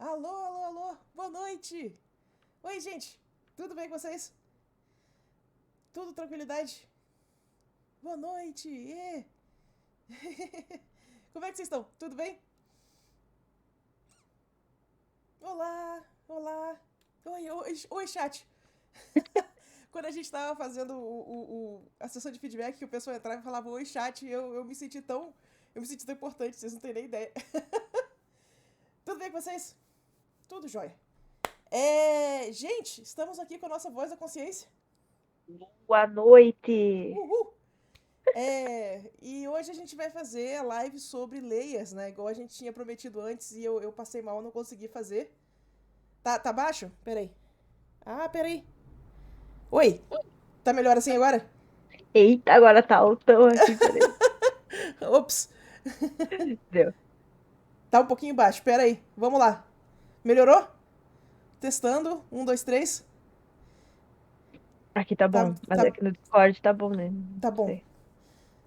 Alô, alô, alô, boa noite! Oi, gente, tudo bem com vocês? Tudo tranquilidade? Boa noite! Como é que vocês estão? Tudo bem? Olá, olá! Oi, chat! Quando a gente tava fazendo a sessão de feedback, que o pessoal entrava e falava oi, chat, eu me senti tão. Eu me senti tão importante, vocês não têm nem ideia. Tudo bem com vocês? Tudo jóia. Gente, estamos aqui com a nossa voz da consciência. Boa noite. Uhul! E hoje a gente vai fazer a live sobre layers, né? Igual a gente tinha prometido antes e eu passei mal, não consegui fazer. Tá baixo? Peraí. Ah, peraí. Oi, tá melhor assim agora? Eita, agora tá altão aqui, peraí. Ops, Deu. tá um pouquinho baixo, peraí. Vamos lá. Melhorou? Testando. Um, dois, três. Aqui tá Tá, bom, mas tá, aqui no Discord tá bom, né? Não tá bom. sei.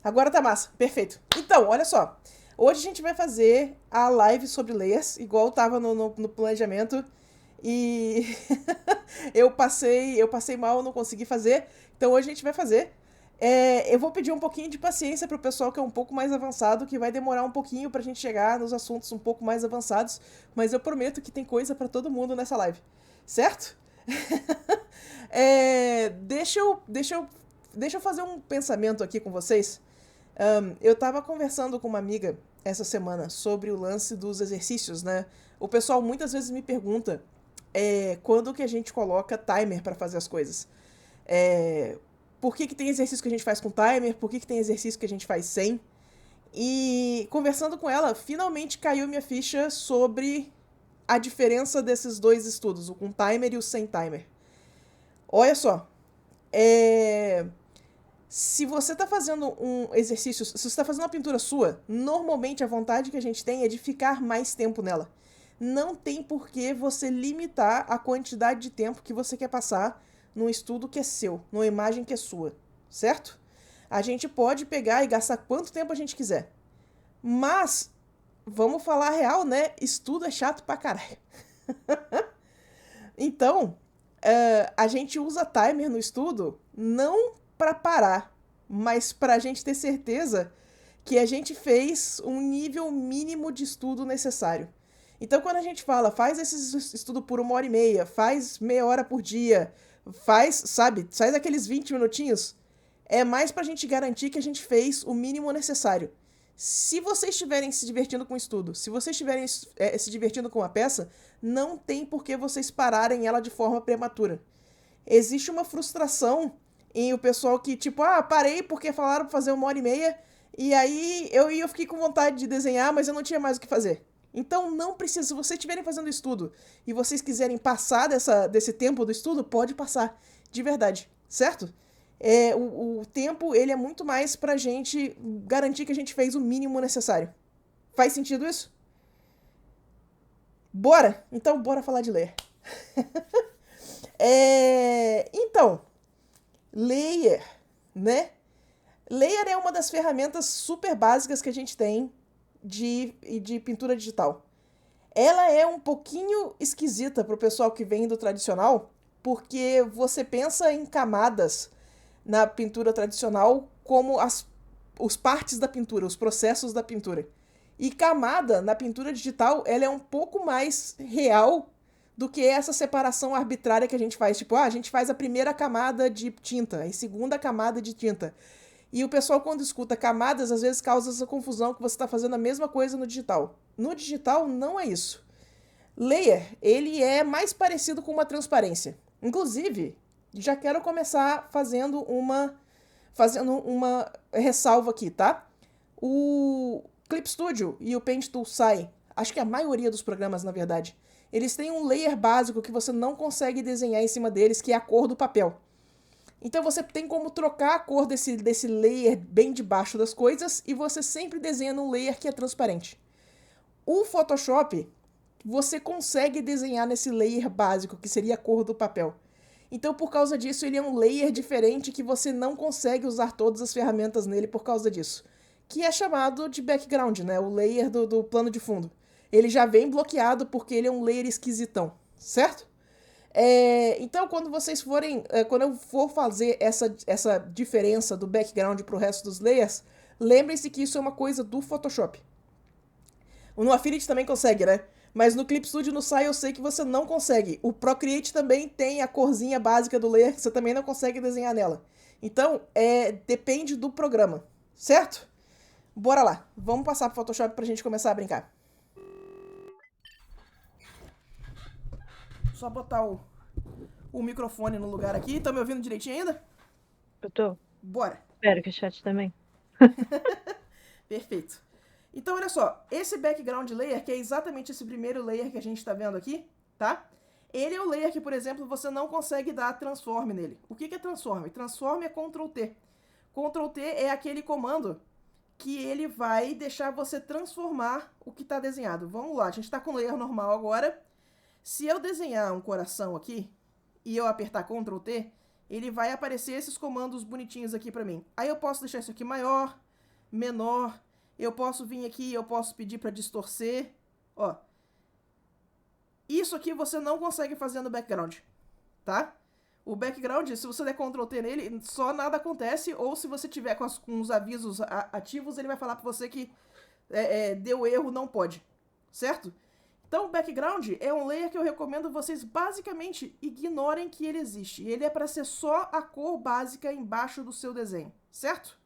Agora tá massa. Perfeito. Então, olha só. Hoje a gente vai fazer a live sobre layers, igual tava no planejamento. E eu passei mal, não consegui fazer. Então hoje a gente vai fazer. Eu vou pedir um pouquinho de paciência pro pessoal que é um pouco mais avançado, que vai demorar um pouquinho pra gente chegar nos assuntos um pouco mais avançados, mas eu prometo que tem coisa pra todo mundo nessa live. Certo? Deixa eu fazer um pensamento aqui com vocês. Eu tava conversando com uma amiga essa semana sobre o lance dos exercícios, né? O pessoal muitas vezes me pergunta quando que a gente coloca timer para fazer as coisas. É, por que tem exercício que a gente faz com timer? Por que tem exercício que a gente faz sem? E conversando com ela, finalmente caiu minha ficha sobre a diferença desses dois estudos, o com timer e o sem timer. Olha só, é, se você está fazendo um exercício, se você está fazendo uma pintura sua, normalmente a vontade que a gente tem é de ficar mais tempo nela. Não tem por que você limitar a quantidade de tempo que você quer passar num estudo que é seu, numa imagem que é sua, certo? A gente pode pegar e gastar quanto tempo a gente quiser. Mas, vamos falar a real, né? Estudo é chato pra caralho. Então, a gente usa timer no estudo não para parar, mas para a gente ter certeza que a gente fez um nível mínimo de estudo necessário. Então, quando a gente fala, faz esse estudo por 1 hora e meia, faz meia hora por dia, faz aqueles 20 minutinhos, é mais pra gente garantir que a gente fez o mínimo necessário. Se vocês estiverem se divertindo com o estudo, se vocês estiverem se divertindo com a peça, não tem por que vocês pararem ela de forma prematura. Existe uma frustração em o pessoal que, tipo, parei porque falaram pra fazer 1 hora e meia, e aí eu fiquei com vontade de desenhar, mas eu não tinha mais o que fazer. Então não precisa, se vocês estiverem fazendo estudo e vocês quiserem passar desse tempo do estudo, pode passar, de verdade, certo? O tempo, ele é muito mais pra gente garantir que a gente fez o mínimo necessário. Faz sentido isso? Bora? Então, bora falar de ler. Então, layer, né? Layer é uma das ferramentas super básicas que a gente tem de pintura digital. Ela é um pouquinho esquisita pro pessoal que vem do tradicional, porque você pensa em camadas na pintura tradicional como os partes da pintura, os processos da pintura. E camada na pintura digital, ela é um pouco mais real do que essa separação arbitrária que a gente faz. Tipo, a gente faz a primeira camada de tinta, a segunda camada de tinta. E o pessoal, quando escuta camadas, às vezes causa essa confusão que você está fazendo a mesma coisa no digital. No digital, não é isso. Layer, ele é mais parecido com uma transparência. Inclusive, já quero começar fazendo uma ressalva aqui, tá? O Clip Studio e o Paint Tool Sai, acho que a maioria dos programas, na verdade, eles têm um layer básico que você não consegue desenhar em cima deles, que é a cor do papel. Então você tem como trocar a cor desse layer bem debaixo das coisas e você sempre desenha num layer que é transparente. O Photoshop, você consegue desenhar nesse layer básico, que seria a cor do papel. Então, por causa disso, ele é um layer diferente que você não consegue usar todas as ferramentas nele por causa disso. Que é chamado de background, né? O layer do plano de fundo. ele já vem bloqueado porque ele é um layer esquisitão, certo? Então, quando vocês forem, quando eu for fazer essa diferença do background pro resto dos layers, lembrem-se que isso é uma coisa do Photoshop. No Affinity também consegue, né? Mas no Clip Studio, no Sai, eu sei que você não consegue. O Procreate também tem a corzinha básica do layer que você também não consegue desenhar nela. Então, depende do programa, certo? Bora lá. Vamos passar pro Photoshop pra gente começar a brincar. Só botar o microfone no lugar aqui. Tá me ouvindo direitinho ainda? Eu tô. Bora. Espero que o chat também. Perfeito. Então, olha só. Esse background layer, que é exatamente esse primeiro layer que a gente tá vendo aqui, tá? Ele é o layer que, por exemplo, você não consegue dar transform nele. O que é transform? Transform é Ctrl+T. Ctrl+T é aquele comando que ele vai deixar você transformar o que está desenhado. Vamos lá, a gente está com o layer normal agora. Se eu desenhar um coração aqui e eu apertar Ctrl+T, ele vai aparecer esses comandos bonitinhos aqui para mim. Aí eu posso deixar isso aqui maior, menor, eu posso vir aqui, eu posso pedir para distorcer, ó. Isso aqui você não consegue fazer no background, tá? O background, se você der Ctrl+T nele, só nada acontece, ou se você tiver com os avisos ativos, ele vai falar para você que deu erro, não pode, certo? Então, o background é um layer que eu recomendo vocês basicamente ignorem que ele existe. Ele é para ser só a cor básica embaixo do seu desenho, certo?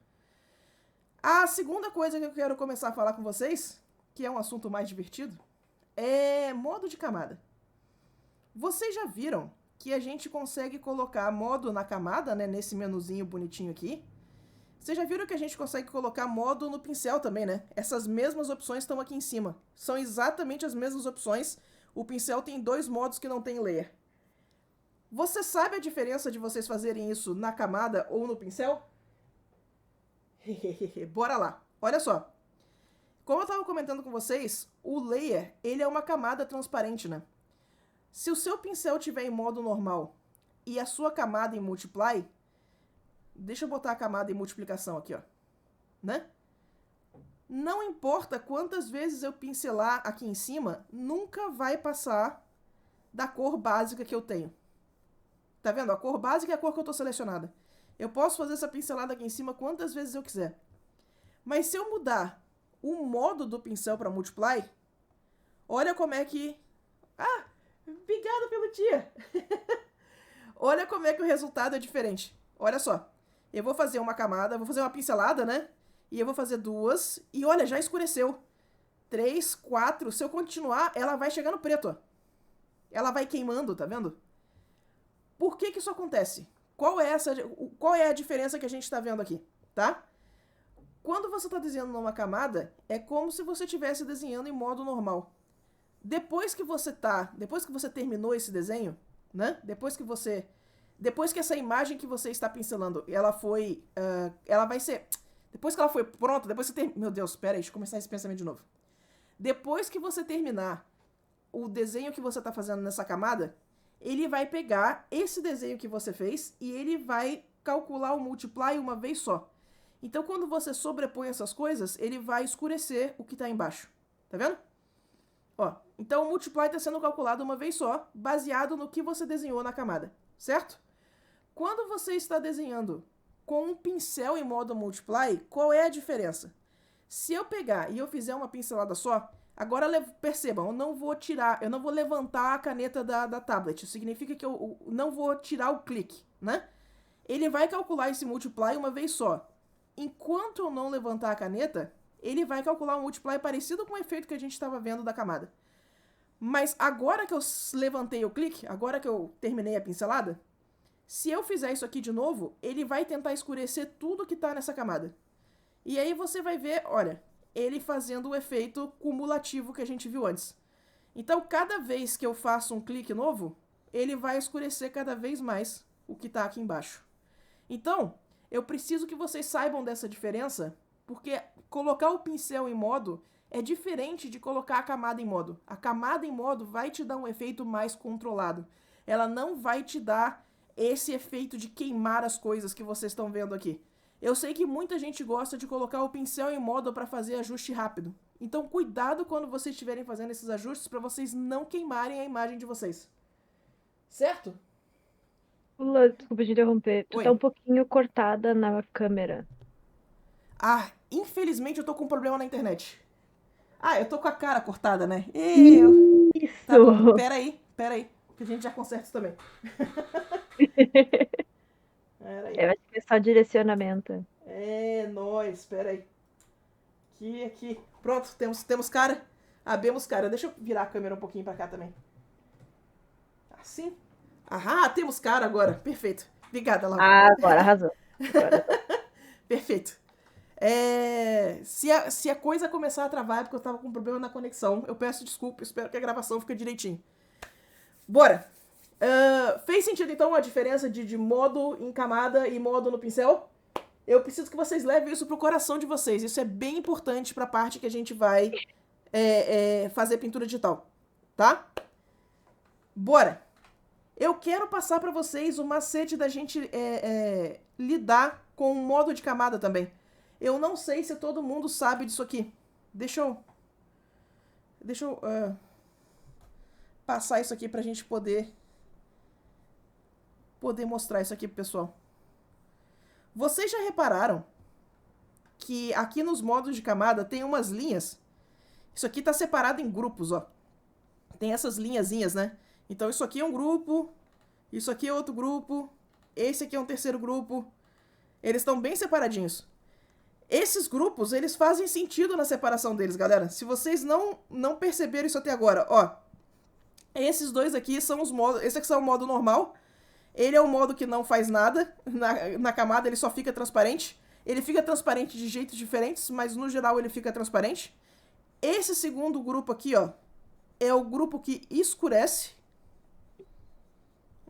A segunda coisa que eu quero começar a falar com vocês, que é um assunto mais divertido, é modo de camada. Vocês já viram que a gente consegue colocar modo na camada, né, nesse menuzinho bonitinho aqui? Vocês já viram que a gente consegue colocar modo no pincel também, né? Essas mesmas opções estão aqui em cima. São exatamente as mesmas opções. O pincel tem 2 modos que não tem layer. Você sabe a diferença de vocês fazerem isso na camada ou no pincel? Bora lá. Olha só. Como eu estava comentando com vocês, o layer, ele é uma camada transparente, né? Se o seu pincel estiver em modo normal e a sua camada em multiply, deixa eu botar a camada em multiplicação aqui, ó, né? Não importa quantas vezes eu pincelar aqui em cima, nunca vai passar da cor básica que eu tenho. Tá vendo? A cor básica é a cor que eu tô selecionada. Eu posso fazer essa pincelada aqui em cima quantas vezes eu quiser. Mas se eu mudar o modo do pincel para multiply, olha como é que... Ah, obrigado pelo dia! Olha como é que o resultado é diferente. Olha só. Eu vou fazer uma camada, vou fazer uma pincelada, né? E eu vou fazer 2. E olha, já escureceu. 3, 4. Se eu continuar, ela vai chegar no preto, ó. Ela vai queimando, tá vendo? Por que que isso acontece? Qual é a diferença que a gente está vendo aqui, tá? Quando você está desenhando numa camada, é como se você estivesse desenhando em modo normal. Depois que você terminou esse desenho, né? Depois que essa imagem que você está pincelando, ela vai ser... Depois que ela foi pronta, Meu Deus, espera aí, deixa eu começar esse pensamento de novo. Depois que você terminar o desenho que você está fazendo nessa camada, ele vai pegar esse desenho que você fez e ele vai calcular o multiply uma vez só. Então, quando você sobrepõe essas coisas, ele vai escurecer o que está embaixo. Tá vendo? Ó, então o multiply está sendo calculado uma vez só, baseado no que você desenhou na camada, certo? Quando você está desenhando com um pincel em modo multiply, qual é a diferença? Se eu pegar e eu fizer uma pincelada só, agora percebam, eu não vou levantar a caneta da tablet, significa que eu não vou tirar o clique, né? Ele vai calcular esse multiply uma vez só. Enquanto eu não levantar a caneta, ele vai calcular um multiply parecido com o efeito que a gente estava vendo da camada. Mas agora que eu levantei o clique, agora que eu terminei a pincelada, se eu fizer isso aqui de novo, ele vai tentar escurecer tudo que está nessa camada. E aí você vai ver, olha, ele fazendo o efeito cumulativo que a gente viu antes. Então, cada vez que eu faço um clique novo, ele vai escurecer cada vez mais o que está aqui embaixo. Então, eu preciso que vocês saibam dessa diferença, porque colocar o pincel em modo é diferente de colocar a camada em modo. A camada em modo vai te dar um efeito mais controlado. Ela não vai te dar esse efeito de queimar as coisas que vocês estão vendo aqui. Eu sei que muita gente gosta de colocar o pincel em modo para fazer ajuste rápido. Então, cuidado quando vocês estiverem fazendo esses ajustes para vocês não queimarem a imagem de vocês. Certo? Lula, desculpa te interromper. Tu tá Oi. um pouquinho cortada na câmera. Ah, infelizmente eu tô com um problema na internet. Ah, eu tô com a cara cortada, né? Tá bom, Isso! pera aí, que a gente já conserta isso também. Pera aí. Eu acho que é só direcionamento. Nóis, pera aí. Aqui. Pronto, temos cara. Abemos cara. Deixa eu virar a câmera um pouquinho pra cá também. Assim. Ah, temos cara agora. Perfeito. Obrigada, Laura. Ah, agora arrasou. Agora Perfeito. Se a coisa começar a travar é porque eu tava com um problema na conexão. Eu peço desculpa, espero que a gravação fique direitinho. Bora! Fez sentido então a diferença de modo em camada e modo no pincel? Eu preciso que vocês levem isso pro coração de vocês. Isso é bem importante pra parte que a gente vai fazer pintura digital. Tá? Bora! Eu quero passar pra vocês o macete da gente lidar com o modo de camada também. Eu não sei se todo mundo sabe disso aqui. Deixa eu passar isso aqui pra gente poder mostrar isso aqui pro pessoal. Vocês já repararam que aqui nos modos de camada tem umas linhas? Isso aqui tá separado em grupos, ó. Tem essas linhazinhas, né? Então isso aqui é um grupo, isso aqui é outro grupo, esse aqui é um terceiro grupo. Eles estão bem separadinhos. Esses grupos, eles fazem sentido na separação deles, galera. Se vocês não perceberam isso até agora, ó. Esses dois aqui são os modos... Esse aqui é o modo normal. Ele é o modo que não faz nada. Na camada ele só fica transparente. Ele fica transparente de jeitos diferentes, mas no geral ele fica transparente. Esse segundo grupo aqui, ó, é o grupo que escurece.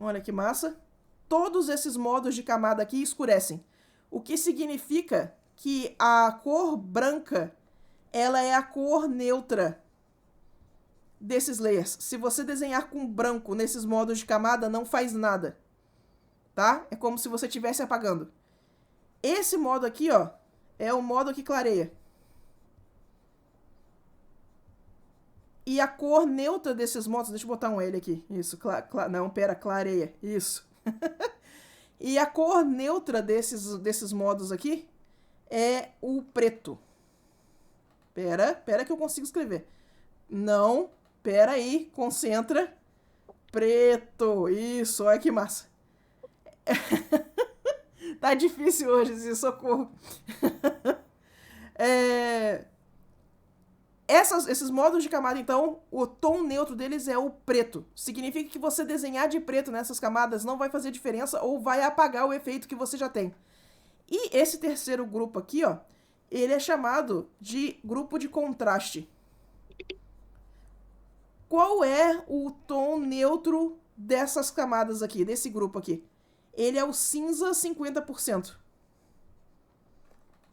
Olha que massa. Todos esses modos de camada aqui escurecem. O que significa que a cor branca, ela é a cor neutra desses layers. Se você desenhar com branco nesses modos de camada, não faz nada. Tá? É como se você estivesse apagando. Esse modo aqui, ó, é o modo que clareia. E a cor neutra desses modos... Deixa eu botar um L aqui. Isso, clareia. Isso. E a cor neutra desses modos aqui é o preto. Pera que eu consigo escrever. Não, pera aí, concentra. Preto, isso, olha que massa. Tá difícil hoje, socorro. Esses modos de camada, então, o tom neutro deles é o preto. Significa que você desenhar de preto nessas camadas não vai fazer diferença ou vai apagar o efeito que você já tem. E esse terceiro grupo aqui, ó, ele é chamado de grupo de contraste. Qual é o tom neutro dessas camadas aqui, desse grupo aqui? Ele é o cinza 50%.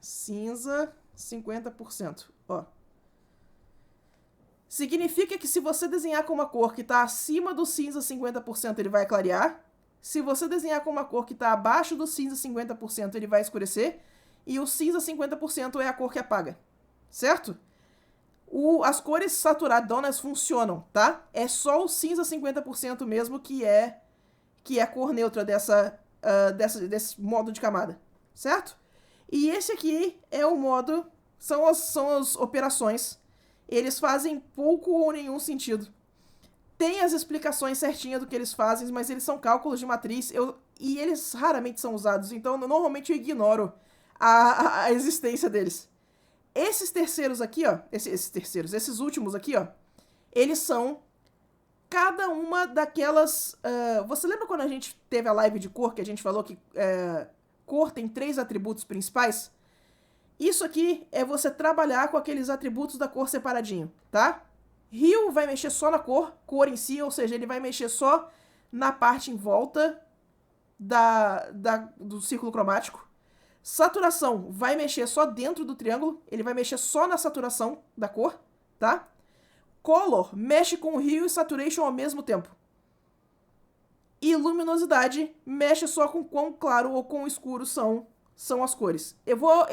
Cinza 50%, ó. Significa que se você desenhar com uma cor que está acima do cinza 50%, ele vai clarear. Se você desenhar com uma cor que está abaixo do cinza 50%, ele vai escurecer. E o cinza 50% é a cor que apaga. Certo? As cores saturadonas funcionam, tá? É só o cinza 50% mesmo que é a cor neutra desse modo de camada. Certo? E esse aqui é o modo... São as operações. Eles fazem pouco ou nenhum sentido. Tem as explicações certinhas do que eles fazem, mas eles são cálculos de matriz e eles raramente são usados. Então, normalmente eu ignoro a existência deles. Esses terceiros aqui, ó, esses últimos aqui, ó, eles são cada uma daquelas... você lembra quando a gente teve a live de cor, que a gente falou que cor tem 3 atributos principais? Isso aqui é você trabalhar com aqueles atributos da cor separadinho, tá? Hue vai mexer só na cor em si, ou seja, ele vai mexer só na parte em volta do círculo cromático. Saturação vai mexer só dentro do triângulo, ele vai mexer só na saturação da cor, tá? Color mexe com Hue e Saturation ao mesmo tempo. E luminosidade mexe só com quão claro ou quão escuro são são as cores. Eu vou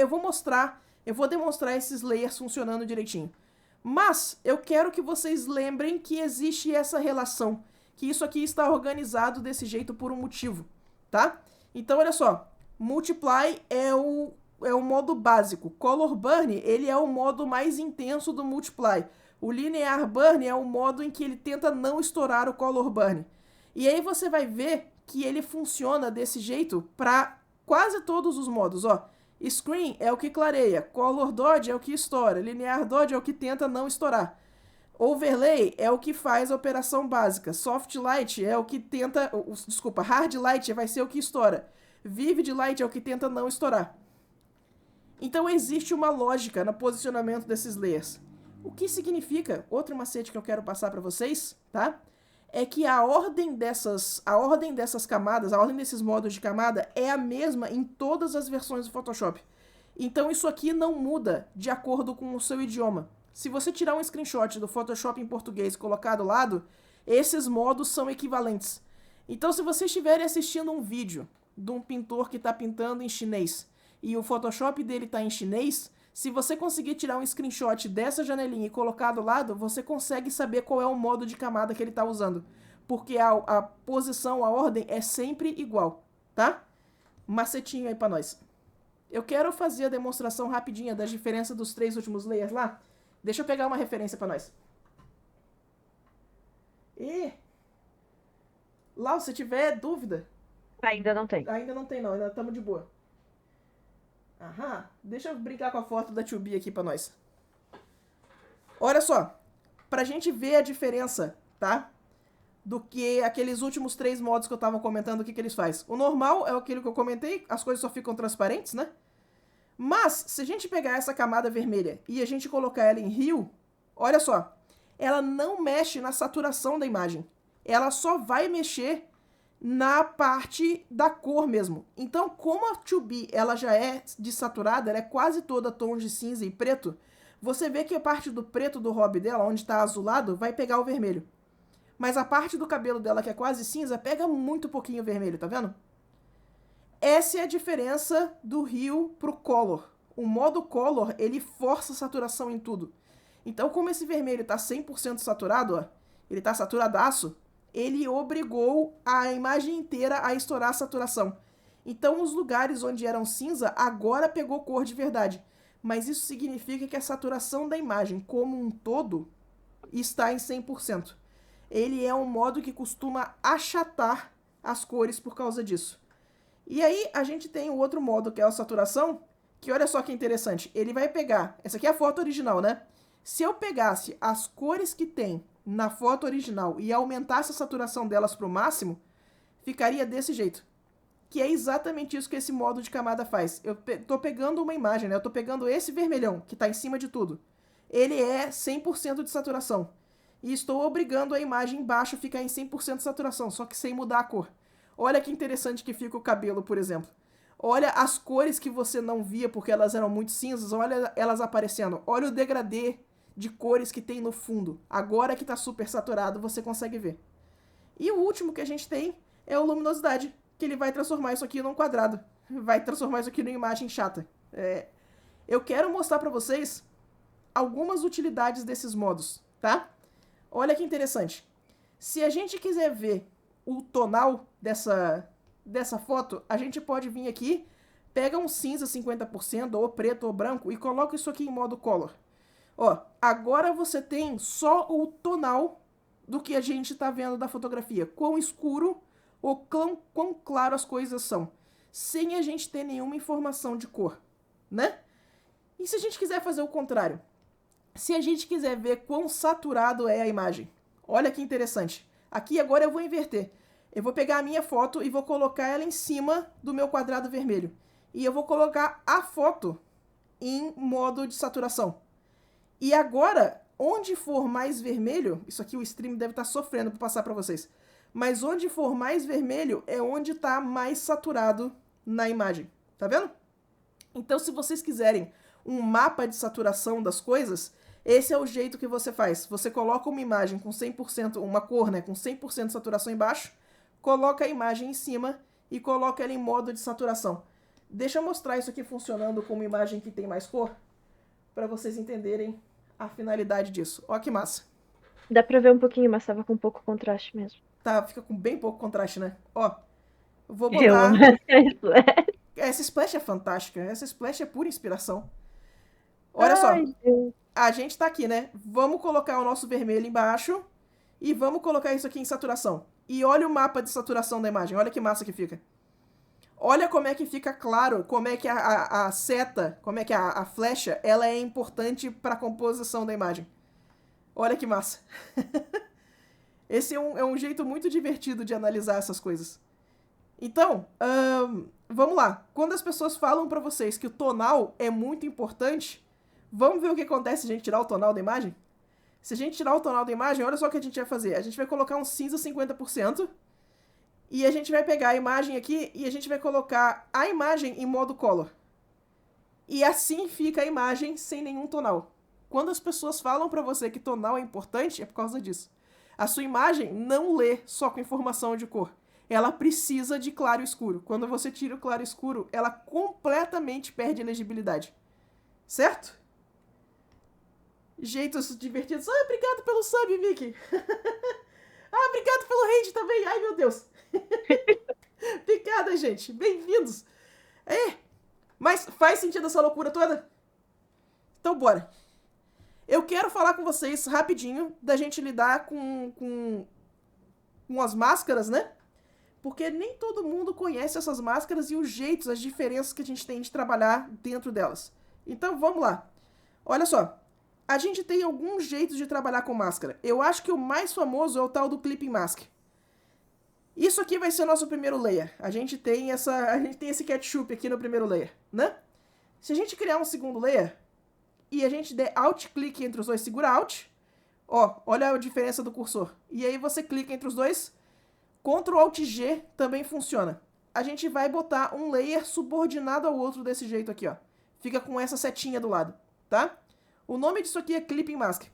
demonstrar esses layers funcionando direitinho. Mas eu quero que vocês lembrem que existe essa relação, que isso aqui está organizado desse jeito por um motivo, tá? Então, olha só, Multiply é o modo básico. Color Burn, ele é o modo mais intenso do Multiply. O Linear Burn é o modo em que ele tenta não estourar o Color Burn. E aí você vai ver que ele funciona desse jeito para quase todos os modos, ó. Screen é o que clareia, Color Dodge é o que estoura, Linear Dodge é o que tenta não estourar. Overlay é o que faz a operação básica, Soft Light é o que tenta... Desculpa, Hard Light vai ser o que estoura. Vivid Light é o que tenta não estourar. Então existe uma lógica no posicionamento desses layers. O que significa, outro macete que eu quero passar para vocês, tá? É que a ordem dessas camadas, a ordem desses modos de camada é a mesma em todas as versões do Photoshop. Então isso aqui não muda de acordo com o seu idioma. Se você tirar um screenshot do Photoshop em português e colocar do lado, esses modos são equivalentes. Então se vocês estiverem assistindo um vídeo de um pintor que está pintando em chinês e o Photoshop dele está em chinês, se você conseguir tirar um screenshot dessa janelinha e colocar do lado, você consegue saber qual é o modo de camada que ele está usando. Porque a posição, a ordem é sempre igual, tá? Macetinho aí para nós. Eu quero fazer a demonstração rapidinha das diferenças dos 3 últimos layers lá. Deixa eu pegar uma referência para nós. E... Lau, se tiver dúvida... Ainda não tem. Ainda não tem não, ainda estamos de boa. Aham, deixa eu brincar com a foto da 2B aqui pra nós. Olha só, pra gente ver a diferença, tá? Do que aqueles últimos 3 modos que eu tava comentando, o que eles fazem. O normal é aquilo que eu comentei, as coisas só ficam transparentes, né? Mas, se a gente pegar essa camada vermelha e a gente colocar ela em Hue, olha só, ela não mexe na saturação da imagem. Ela só vai mexer na parte da cor mesmo. Então, como a 2B ela já é desaturada, ela é quase toda tons de cinza e preto, você vê que a parte do preto do hobby dela, onde está azulado, vai pegar o vermelho. Mas a parte do cabelo dela, que é quase cinza, pega muito pouquinho vermelho, tá vendo? Essa é a diferença do Hue pro Color. O modo Color, ele força a saturação em tudo. Então, como esse vermelho tá 100% saturado, ó, ele tá saturadaço, ele obrigou a imagem inteira a estourar a saturação. Então, os lugares onde eram cinza, agora pegou cor de verdade. Mas isso significa que a saturação da imagem como um todo está em 100%. Ele é um modo que costuma achatar as cores por causa disso. E aí, a gente tem o outro modo, que é a saturação, que olha só que interessante. Ele vai pegar... Essa aqui é a foto original, né? Se eu pegasse as cores que tem na foto original e aumentasse a saturação delas para o máximo, ficaria desse jeito. Que é exatamente isso que esse modo de camada faz. Eu tô pegando uma imagem, né? Eu tô pegando esse vermelhão, que está em cima de tudo. Ele é 100% de saturação. E estou obrigando a imagem embaixo a ficar em 100% de saturação, só que sem mudar a cor. Olha que interessante que fica o cabelo, por exemplo. Olha as cores que você não via porque elas eram muito cinzas, olha elas aparecendo. Olha o degradê de cores que tem no fundo. Agora que está super saturado, você consegue ver. E o último que a gente tem é o luminosidade, que ele vai transformar isso aqui num quadrado. Vai transformar isso aqui numa imagem chata. Eu quero mostrar para vocês algumas utilidades desses modos, tá? Olha que interessante. Se a gente quiser ver o tonal dessa foto, a gente pode vir aqui, pega um cinza 50%, ou preto ou branco, e coloca isso aqui em modo color. Ó, agora você tem só o tonal do que a gente tá vendo da fotografia. Quão escuro ou quão claro as coisas são. Sem a gente ter nenhuma informação de cor, né? E se a gente quiser fazer o contrário? Se a gente quiser ver quão saturado é a imagem. Olha que interessante. Aqui agora eu vou inverter. Eu vou pegar a minha foto e vou colocar ela em cima do meu quadrado vermelho. E eu vou colocar a foto em modo de saturação. E agora, onde for mais vermelho, isso aqui o stream deve estar sofrendo para passar para vocês, mas onde for mais vermelho é onde está mais saturado na imagem, tá vendo? Então, se vocês quiserem um mapa de saturação das coisas, esse é o jeito que você faz. Você coloca uma imagem com 100%, uma cor, né, com 100% de saturação embaixo, coloca a imagem em cima e coloca ela em modo de saturação. Deixa eu mostrar isso aqui funcionando com uma imagem que tem mais cor, para vocês entenderem a finalidade disso. Ó que massa. Dá pra ver um pouquinho, mas tava com pouco contraste mesmo. Tá, fica com bem pouco contraste, né? Ó, eu vou Eu amo botar... essa. Essa splash é fantástica, essa splash é pura inspiração. Olha só, Ai, Deus. a gente tá aqui, né? Vamos colocar o nosso vermelho embaixo e vamos colocar isso aqui em saturação. E olha o mapa de saturação da imagem, olha que massa que fica. Olha como é que fica claro, como é que a seta, como é que a flecha, ela é importante para a composição da imagem. Olha que massa. Esse é um jeito muito divertido de analisar essas coisas. Então, vamos lá. Quando as pessoas falam para vocês que o tonal é muito importante, vamos ver o que acontece se a gente tirar o tonal da imagem? Se a gente tirar o tonal da imagem, olha só o que a gente vai fazer. A gente vai colocar um cinza 50%. E a gente vai pegar a imagem aqui e a gente vai colocar a imagem em modo color. E assim fica a imagem sem nenhum tonal. Quando as pessoas falam para você que tonal é importante, é por causa disso. A sua imagem não lê só com informação de cor. Ela precisa de claro e escuro. Quando você tira o claro e escuro, ela completamente perde a legibilidade. Certo? Jeitos divertidos. Ah, obrigado pelo sub, Mickey. Ah, obrigado pelo raid também. Ai, meu Deus. Obrigada, gente. Bem-vindos. Mas faz sentido essa loucura toda? Então, bora. Eu quero falar com vocês rapidinho da gente lidar com as máscaras, né? Porque nem todo mundo conhece essas máscaras e os jeitos, as diferenças que a gente tem de trabalhar dentro delas. Então, vamos lá. Olha só. A gente tem alguns jeitos de trabalhar com máscara. Eu acho que o mais famoso é o tal do Clipping Mask. Isso aqui vai ser o nosso primeiro layer. A gente tem esse ketchup aqui no primeiro layer, né? Se a gente criar um segundo layer e a gente der Alt-clique entre os dois, segura Alt, ó, olha a diferença do cursor. E aí você clica entre os dois, Ctrl-Alt-G também funciona. A gente vai botar um layer subordinado ao outro desse jeito aqui, ó. Fica com essa setinha do lado, tá? O nome disso aqui é Clipping Mask.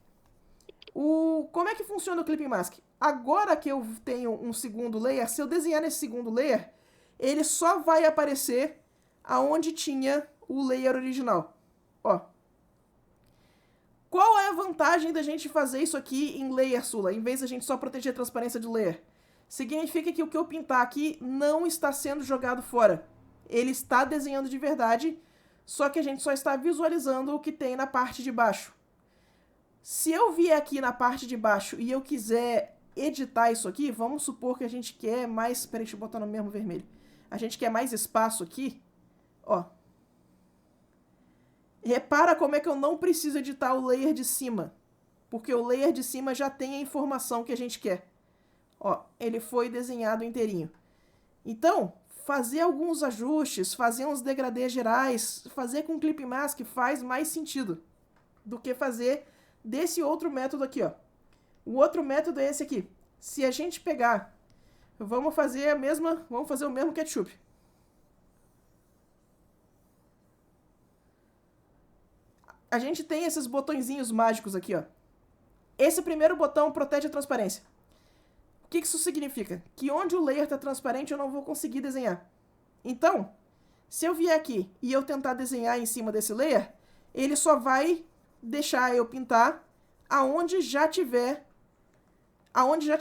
Como é que funciona o Clipping Mask? Agora que eu tenho um segundo layer, se eu desenhar nesse segundo layer, ele só vai aparecer aonde tinha o layer original. Ó. Qual é a vantagem da gente fazer isso aqui em layer Sula, em vez da gente só proteger a transparência do layer? Significa que o que eu pintar aqui não está sendo jogado fora. Ele está desenhando de verdade, só que a gente só está visualizando o que tem na parte de baixo. Se eu vier aqui na parte de baixo e eu quiser editar isso aqui, vamos supor que a gente quer mais... Peraí, deixa eu botar no mesmo vermelho. A gente quer mais espaço aqui. Ó. Repara como é que eu não preciso editar o layer de cima. Porque o layer de cima já tem a informação que a gente quer. Ó, ele foi desenhado inteirinho. Então, fazer alguns ajustes, fazer uns degradês gerais, fazer com Clipping Mask faz mais sentido do que fazer desse outro método aqui, ó. O outro método é esse aqui. Se a gente pegar, vamos fazer o mesmo ketchup. A gente tem esses botõezinhos mágicos aqui, ó. Esse primeiro botão protege a transparência. O que isso significa? Que onde o layer está transparente eu não vou conseguir desenhar. Então, se eu vier aqui e eu tentar desenhar em cima desse layer, ele só vai deixar eu pintar aonde já tiver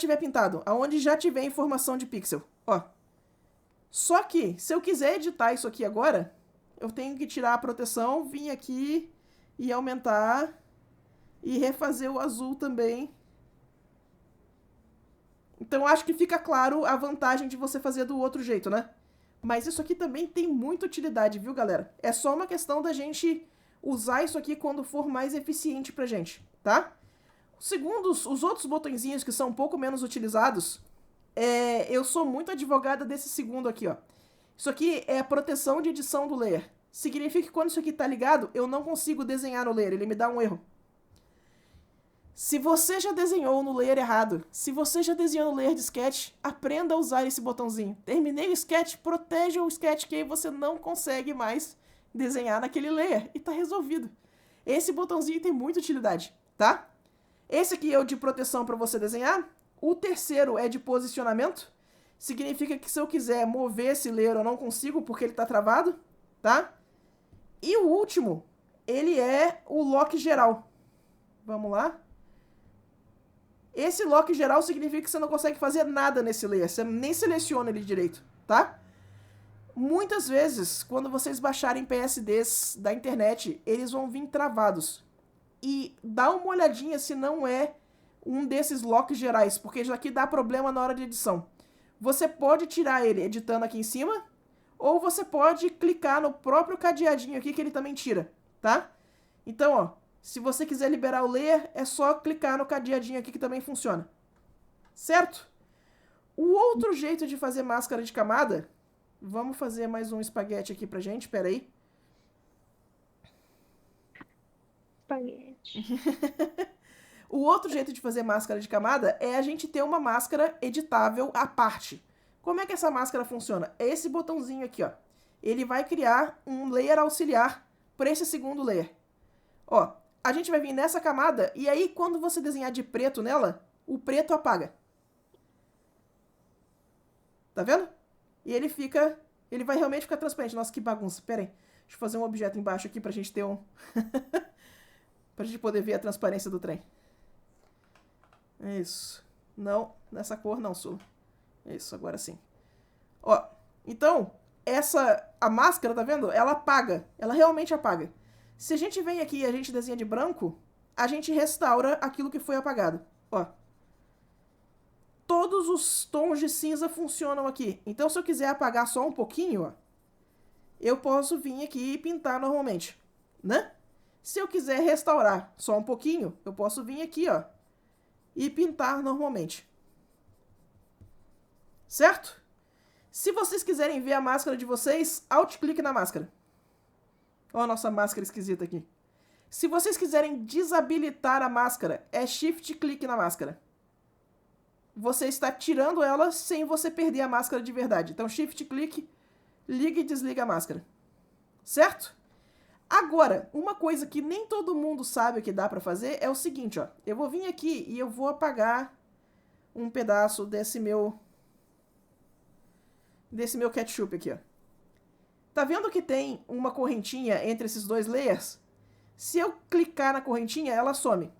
pintado, aonde já tiver informação de pixel, ó. Só que, se eu quiser editar isso aqui agora, eu tenho que tirar a proteção, vir aqui e aumentar e refazer o azul também. Então, acho que fica claro a vantagem de você fazer do outro jeito, né? Mas isso aqui também tem muita utilidade, viu, galera? É só uma questão da gente usar isso aqui quando for mais eficiente pra gente, tá? Segundo os outros botõezinhos que são um pouco menos utilizados, eu sou muito advogada desse segundo aqui, ó. Isso aqui é a proteção de edição do layer. Significa que quando isso aqui tá ligado, eu não consigo desenhar no layer, ele me dá um erro. Se você já desenhou no layer errado, se você já desenhou no layer de sketch, aprenda a usar esse botãozinho. Terminei o sketch, proteja o sketch que aí você não consegue mais desenhar naquele layer e tá resolvido. Esse botãozinho tem muita utilidade, tá? Esse aqui é o de proteção para você desenhar. O terceiro é de posicionamento. Significa que se eu quiser mover esse layer eu não consigo porque ele está travado. tá? E o último, ele é o lock geral. Vamos lá. Esse lock geral significa que você não consegue fazer nada nesse layer, você nem seleciona ele direito, tá? Muitas vezes, quando vocês baixarem PSDs da internet, eles vão vir travados. E dá uma olhadinha se não é um desses locks gerais, porque já aqui dá problema na hora de edição. Você pode tirar ele editando aqui em cima, ou você pode clicar no próprio cadeadinho aqui que ele também tira, tá? Então, ó, se você quiser liberar o layer, é só clicar no cadeadinho aqui que também funciona. Certo? O outro jeito de fazer máscara de camada... Vamos fazer mais um espaguete aqui pra gente, peraí. Espaguete. O outro jeito de fazer máscara de camada é a gente ter uma máscara editável à parte. Como é que essa máscara funciona? É esse botãozinho aqui, ó. Ele vai criar um layer auxiliar para esse segundo layer. Ó, a gente vai vir nessa camada e aí quando você desenhar de preto nela, o preto apaga. Tá vendo? E ele fica... Ele vai realmente ficar transparente. Nossa, que bagunça. Pera aí. Deixa eu fazer um objeto embaixo aqui pra gente ter um... pra gente poder ver a transparência do trem. Isso. Não, nessa cor não, Sula. Isso, agora sim. Ó, então, a máscara, tá vendo? Ela apaga. Ela realmente apaga. Se a gente vem aqui e a gente desenha de branco, a gente restaura aquilo que foi apagado. Ó. Todos os tons de cinza funcionam aqui. Então, se eu quiser apagar só um pouquinho, ó, eu posso vir aqui e pintar normalmente, né? Se eu quiser restaurar só um pouquinho, eu posso vir aqui, ó, e pintar normalmente. Certo? Se vocês quiserem ver a máscara de vocês, alt-clique na máscara. Olha a nossa máscara esquisita aqui. Se vocês quiserem desabilitar a máscara, é shift-clique na máscara. Você está tirando ela sem você perder a máscara de verdade. Então, shift-clique, liga e desliga a máscara. Certo? Agora, uma coisa que nem todo mundo sabe que dá pra fazer é o seguinte, ó. Eu vou vir aqui e eu vou apagar um pedaço desse meu ketchup aqui, ó. Tá vendo que tem uma correntinha entre esses dois layers? Se eu clicar na correntinha, ela some.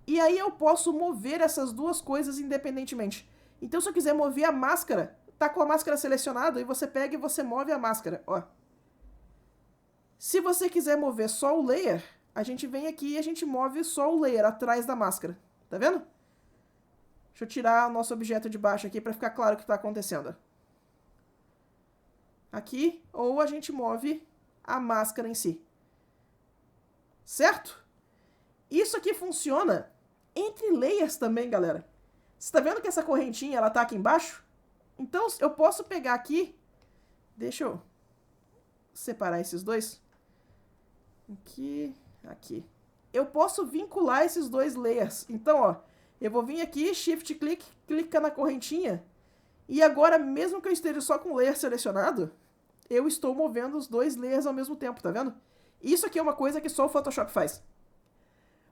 E aí eu posso mover essas duas coisas independentemente. Então, se eu quiser mover a máscara, tá com a máscara selecionada e você pega e você move a máscara, ó. Se você quiser mover só o layer, a gente vem aqui e a gente move só o layer atrás da máscara. Tá vendo? Deixa eu tirar o nosso objeto de baixo aqui para ficar claro o que está acontecendo. Aqui, ou a gente move a máscara em si. Certo? Isso aqui funciona entre layers também, galera. Você está vendo que essa correntinha ela tá aqui embaixo? Então, eu posso pegar aqui... Deixa eu separar esses dois. Aqui, aqui. Eu posso vincular esses dois layers. Então, ó, eu vou vir aqui, shift click, clica na correntinha. E agora, mesmo que eu esteja só com o layer selecionado, eu estou movendo os dois layers ao mesmo tempo, tá vendo? Isso aqui é uma coisa que só o Photoshop faz.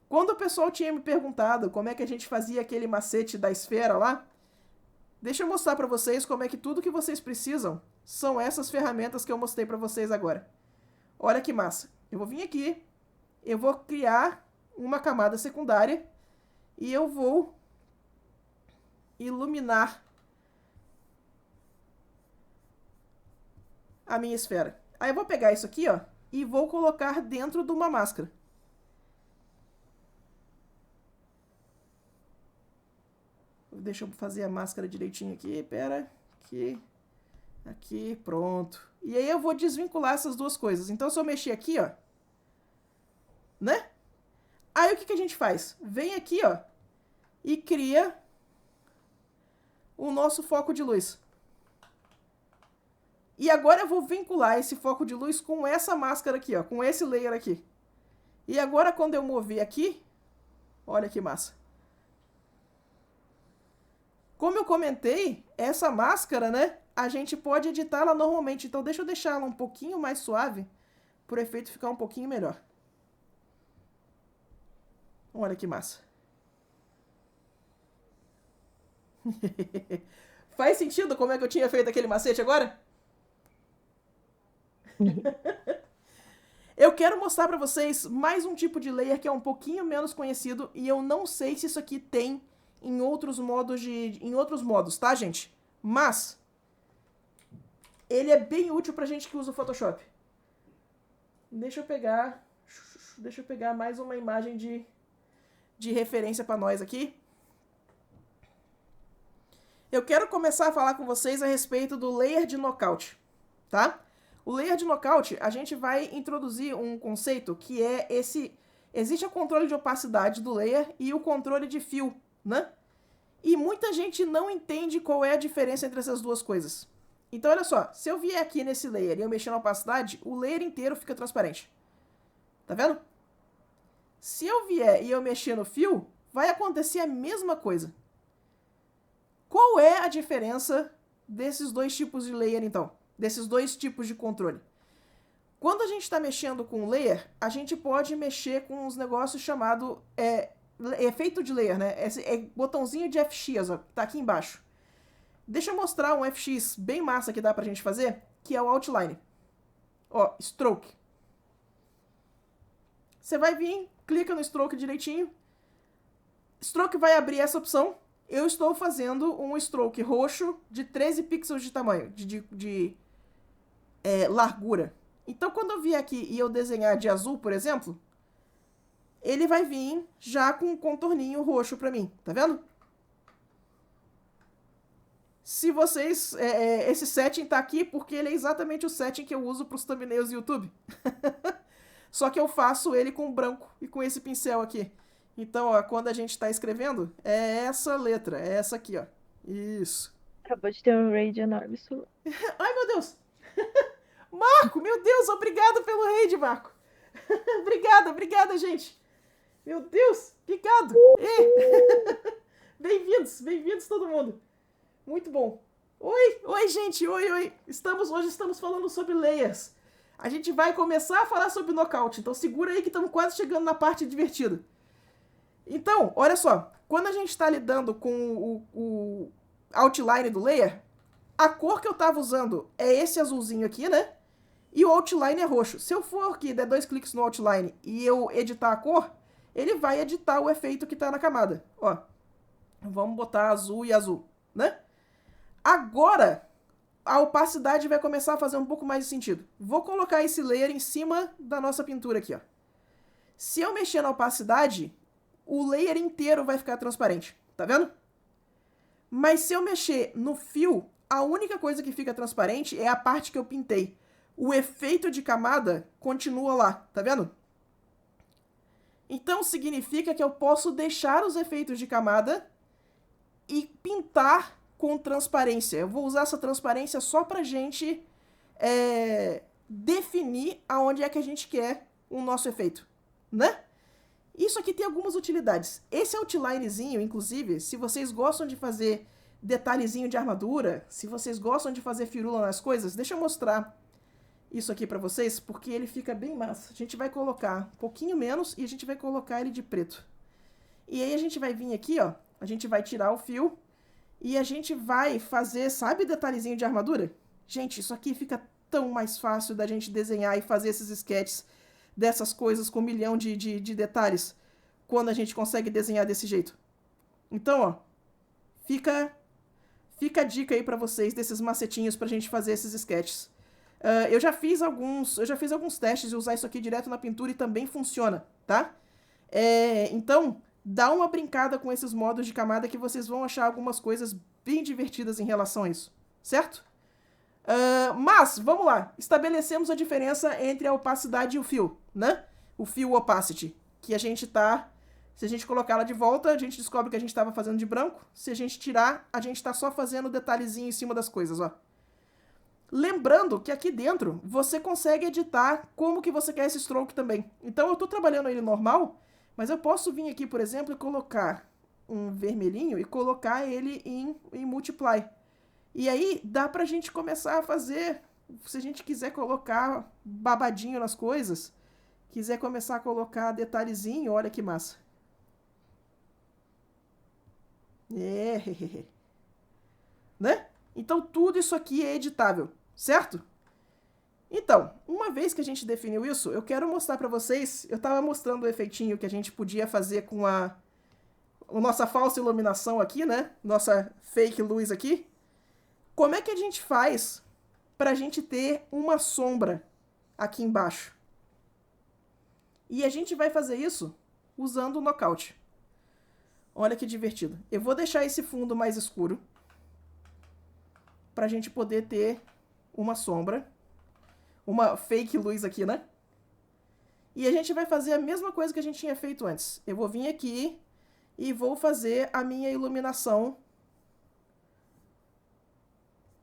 Quando o pessoal tinha me perguntado como é que a gente fazia aquele macete da esfera lá, deixa eu mostrar pra vocês como é que tudo que vocês precisam são essas ferramentas que eu mostrei pra vocês agora. Olha que massa. Eu vou vir aqui, eu vou criar uma camada secundária e eu vou iluminar a minha esfera. Aí eu vou pegar isso aqui, ó, e vou colocar dentro de uma máscara. Deixa eu fazer a máscara direitinho aqui, pera, aqui, pronto. E aí eu vou desvincular essas duas coisas. Então, se eu mexer aqui, ó, né? Aí o que a gente faz? Vem aqui, ó, e cria o nosso foco de luz. E agora eu vou vincular esse foco de luz com essa máscara aqui, ó, com esse layer aqui. E agora quando eu mover aqui, olha que massa. Como eu comentei, essa máscara, né, a gente pode editá-la normalmente. Então deixa eu deixá-la um pouquinho mais suave, para o efeito ficar um pouquinho melhor. Olha que massa. Faz sentido como é que eu tinha feito aquele macete agora? Eu quero mostrar pra vocês mais um tipo de layer que é um pouquinho menos conhecido e eu não sei se isso aqui tem em outros modos, tá, gente? Mas ele é bem útil pra gente que usa o Photoshop. Deixa eu pegar mais uma imagem de referência pra nós aqui. Eu quero começar a falar com vocês a respeito do layer de knockout, tá? O layer de knockout, a gente vai introduzir um conceito que é esse... Existe o controle de opacidade do layer e o controle de fio, né? E muita gente não entende qual é a diferença entre essas duas coisas. Então, olha só, se eu vier aqui nesse layer e eu mexer na opacidade, o layer inteiro fica transparente. Tá vendo? Se eu vier e eu mexer no fio, vai acontecer a mesma coisa. Qual é a diferença desses dois tipos de layer, então? Desses dois tipos de controle? Quando a gente está mexendo com layer, a gente pode mexer com uns negócios chamados efeito de layer, né? Esse botãozinho de FX, ó, tá aqui embaixo. Deixa eu mostrar um FX bem massa que dá pra gente fazer, que é o outline. Ó, stroke. Você vai vir, clica no stroke direitinho. Stroke vai abrir essa opção. Eu estou fazendo um stroke roxo de 13 pixels de tamanho, de largura. Então, quando eu vier aqui e eu desenhar de azul, por exemplo, ele vai vir já com um contorninho roxo pra mim, tá vendo? Se vocês... esse setting tá aqui porque ele é exatamente o setting que eu uso pros thumbnails do YouTube. Só que eu faço ele com branco e com esse pincel aqui. Então, ó, quando a gente tá escrevendo, é essa letra, é essa aqui, ó. Isso. Acabou de ter um raid enorme sua. Ai, meu Deus! Marco, meu Deus, obrigado pelo raid, Marco. Obrigada, gente. Meu Deus, obrigado. Bem-vindos todo mundo. Muito bom. Oi, gente, oi. Hoje estamos falando sobre layers. A gente vai começar a falar sobre knockout, então segura aí que estamos quase chegando na parte divertida. Então, olha só, quando a gente está lidando com o outline do layer, a cor que eu estava usando é esse azulzinho aqui, né? E o outline é roxo. Se eu for aqui, der 2 cliques no outline e eu editar a cor, ele vai editar o efeito que está na camada. Ó, vamos botar azul e azul, né? Agora, a opacidade vai começar a fazer um pouco mais de sentido. Vou colocar esse layer em cima da nossa pintura aqui, ó. Se eu mexer na opacidade, o layer inteiro vai ficar transparente, tá vendo? Mas se eu mexer no fio, a única coisa que fica transparente é a parte que eu pintei. O efeito de camada continua lá, tá vendo? Então significa que eu posso deixar os efeitos de camada e pintar com transparência. Eu vou usar essa transparência só pra gente definir aonde é que a gente quer o nosso efeito, né? Isso aqui tem algumas utilidades. Esse outlinezinho, inclusive, se vocês gostam de fazer detalhezinho de armadura, se vocês gostam de fazer firula nas coisas, deixa eu mostrar isso aqui pra vocês, porque ele fica bem massa. A gente vai colocar um pouquinho menos e a gente vai colocar ele de preto. E aí a gente vai vir aqui, ó, a gente vai tirar o fio e a gente vai fazer, sabe detalhezinho de armadura? Gente, isso aqui fica tão mais fácil da gente desenhar e fazer esses sketches dessas coisas com 1 milhão de detalhes quando a gente consegue desenhar desse jeito. Então, ó, fica a dica aí pra vocês desses macetinhos pra gente fazer esses sketches. Eu já fiz alguns testes de usar isso aqui direto na pintura e também funciona, tá? Então, dá uma brincada com esses modos de camada que vocês vão achar algumas coisas bem divertidas em relação a isso, certo? Mas, vamos lá, estabelecemos a diferença entre a opacidade e o fio, né? O fio opacity, que a gente tá... Se a gente colocar ela de volta, a gente descobre que a gente estava fazendo de branco. Se a gente tirar, a gente tá só fazendo detalhezinho em cima das coisas, ó. Lembrando que aqui dentro, você consegue editar como que você quer esse stroke também. Então, eu tô trabalhando ele normal, mas eu posso vir aqui, por exemplo, e colocar um vermelhinho e colocar ele em multiply. E aí, dá pra gente começar a fazer, se a gente quiser colocar babadinho nas coisas, quiser começar a colocar detalhezinho, olha que massa. Né? Então, tudo isso aqui é editável, certo? Então, uma vez que a gente definiu isso, eu quero mostrar pra vocês, eu tava mostrando o efeitinho que a gente podia fazer com a nossa falsa iluminação aqui, né? Nossa fake luz aqui. Como é que a gente faz pra gente ter uma sombra aqui embaixo? E a gente vai fazer isso usando o Knockout. Olha que divertido. Eu vou deixar esse fundo mais escuro pra gente poder ter uma sombra. Uma fake luz aqui, né? E a gente vai fazer a mesma coisa que a gente tinha feito antes. Eu vou vir aqui e vou fazer a minha iluminação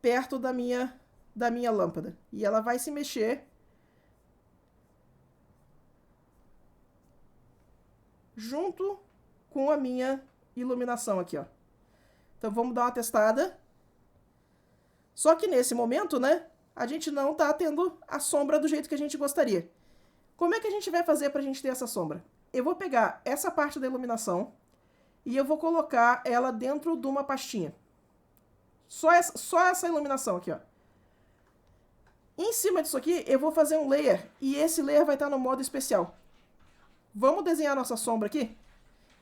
perto da minha lâmpada. E ela vai se mexer junto com a minha iluminação aqui, ó. Então vamos dar uma testada. Só que nesse momento, né, a gente não tá tendo a sombra do jeito que a gente gostaria. Como é que a gente vai fazer pra gente ter essa sombra? Eu vou pegar essa parte da iluminação e eu vou colocar ela dentro de uma pastinha. Só essa iluminação aqui, ó. Em cima disso aqui, eu vou fazer um layer e esse layer vai estar no modo especial. Vamos desenhar a nossa sombra aqui?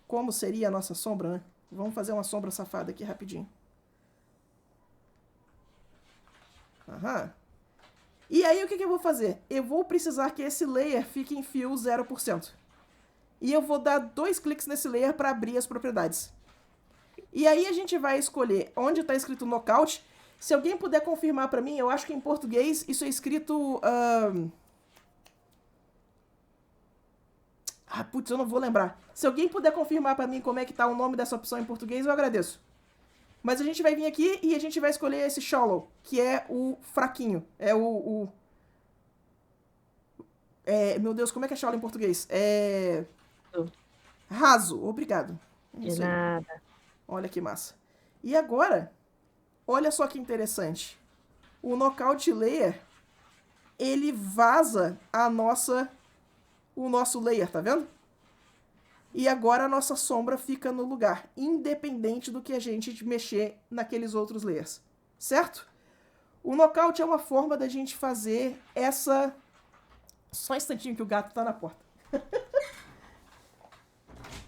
Como seria a nossa sombra, né? Vamos fazer uma sombra safada aqui rapidinho. Aham. E aí, o que eu vou fazer? Eu vou precisar que esse layer fique em fio 0%. E eu vou dar 2 cliques nesse layer para abrir as propriedades. E aí, a gente vai escolher onde está escrito Knockout. Se alguém puder confirmar para mim, eu acho que em português isso é escrito... putz, eu não vou lembrar. Se alguém puder confirmar para mim como é que tá o nome dessa opção em português, eu agradeço. Mas a gente vai vir aqui e a gente vai escolher esse shallow, que é o fraquinho. É meu Deus, como é que é shallow em português? Raso, obrigado. De nada. Olha que massa. E agora, olha só que interessante. O Knockout Layer, ele vaza o nosso layer, tá vendo? E agora a nossa sombra fica no lugar, independente do que a gente mexer naqueles outros layers, certo? O Knockout é uma forma da gente fazer essa... Só um instantinho que o gato tá na porta.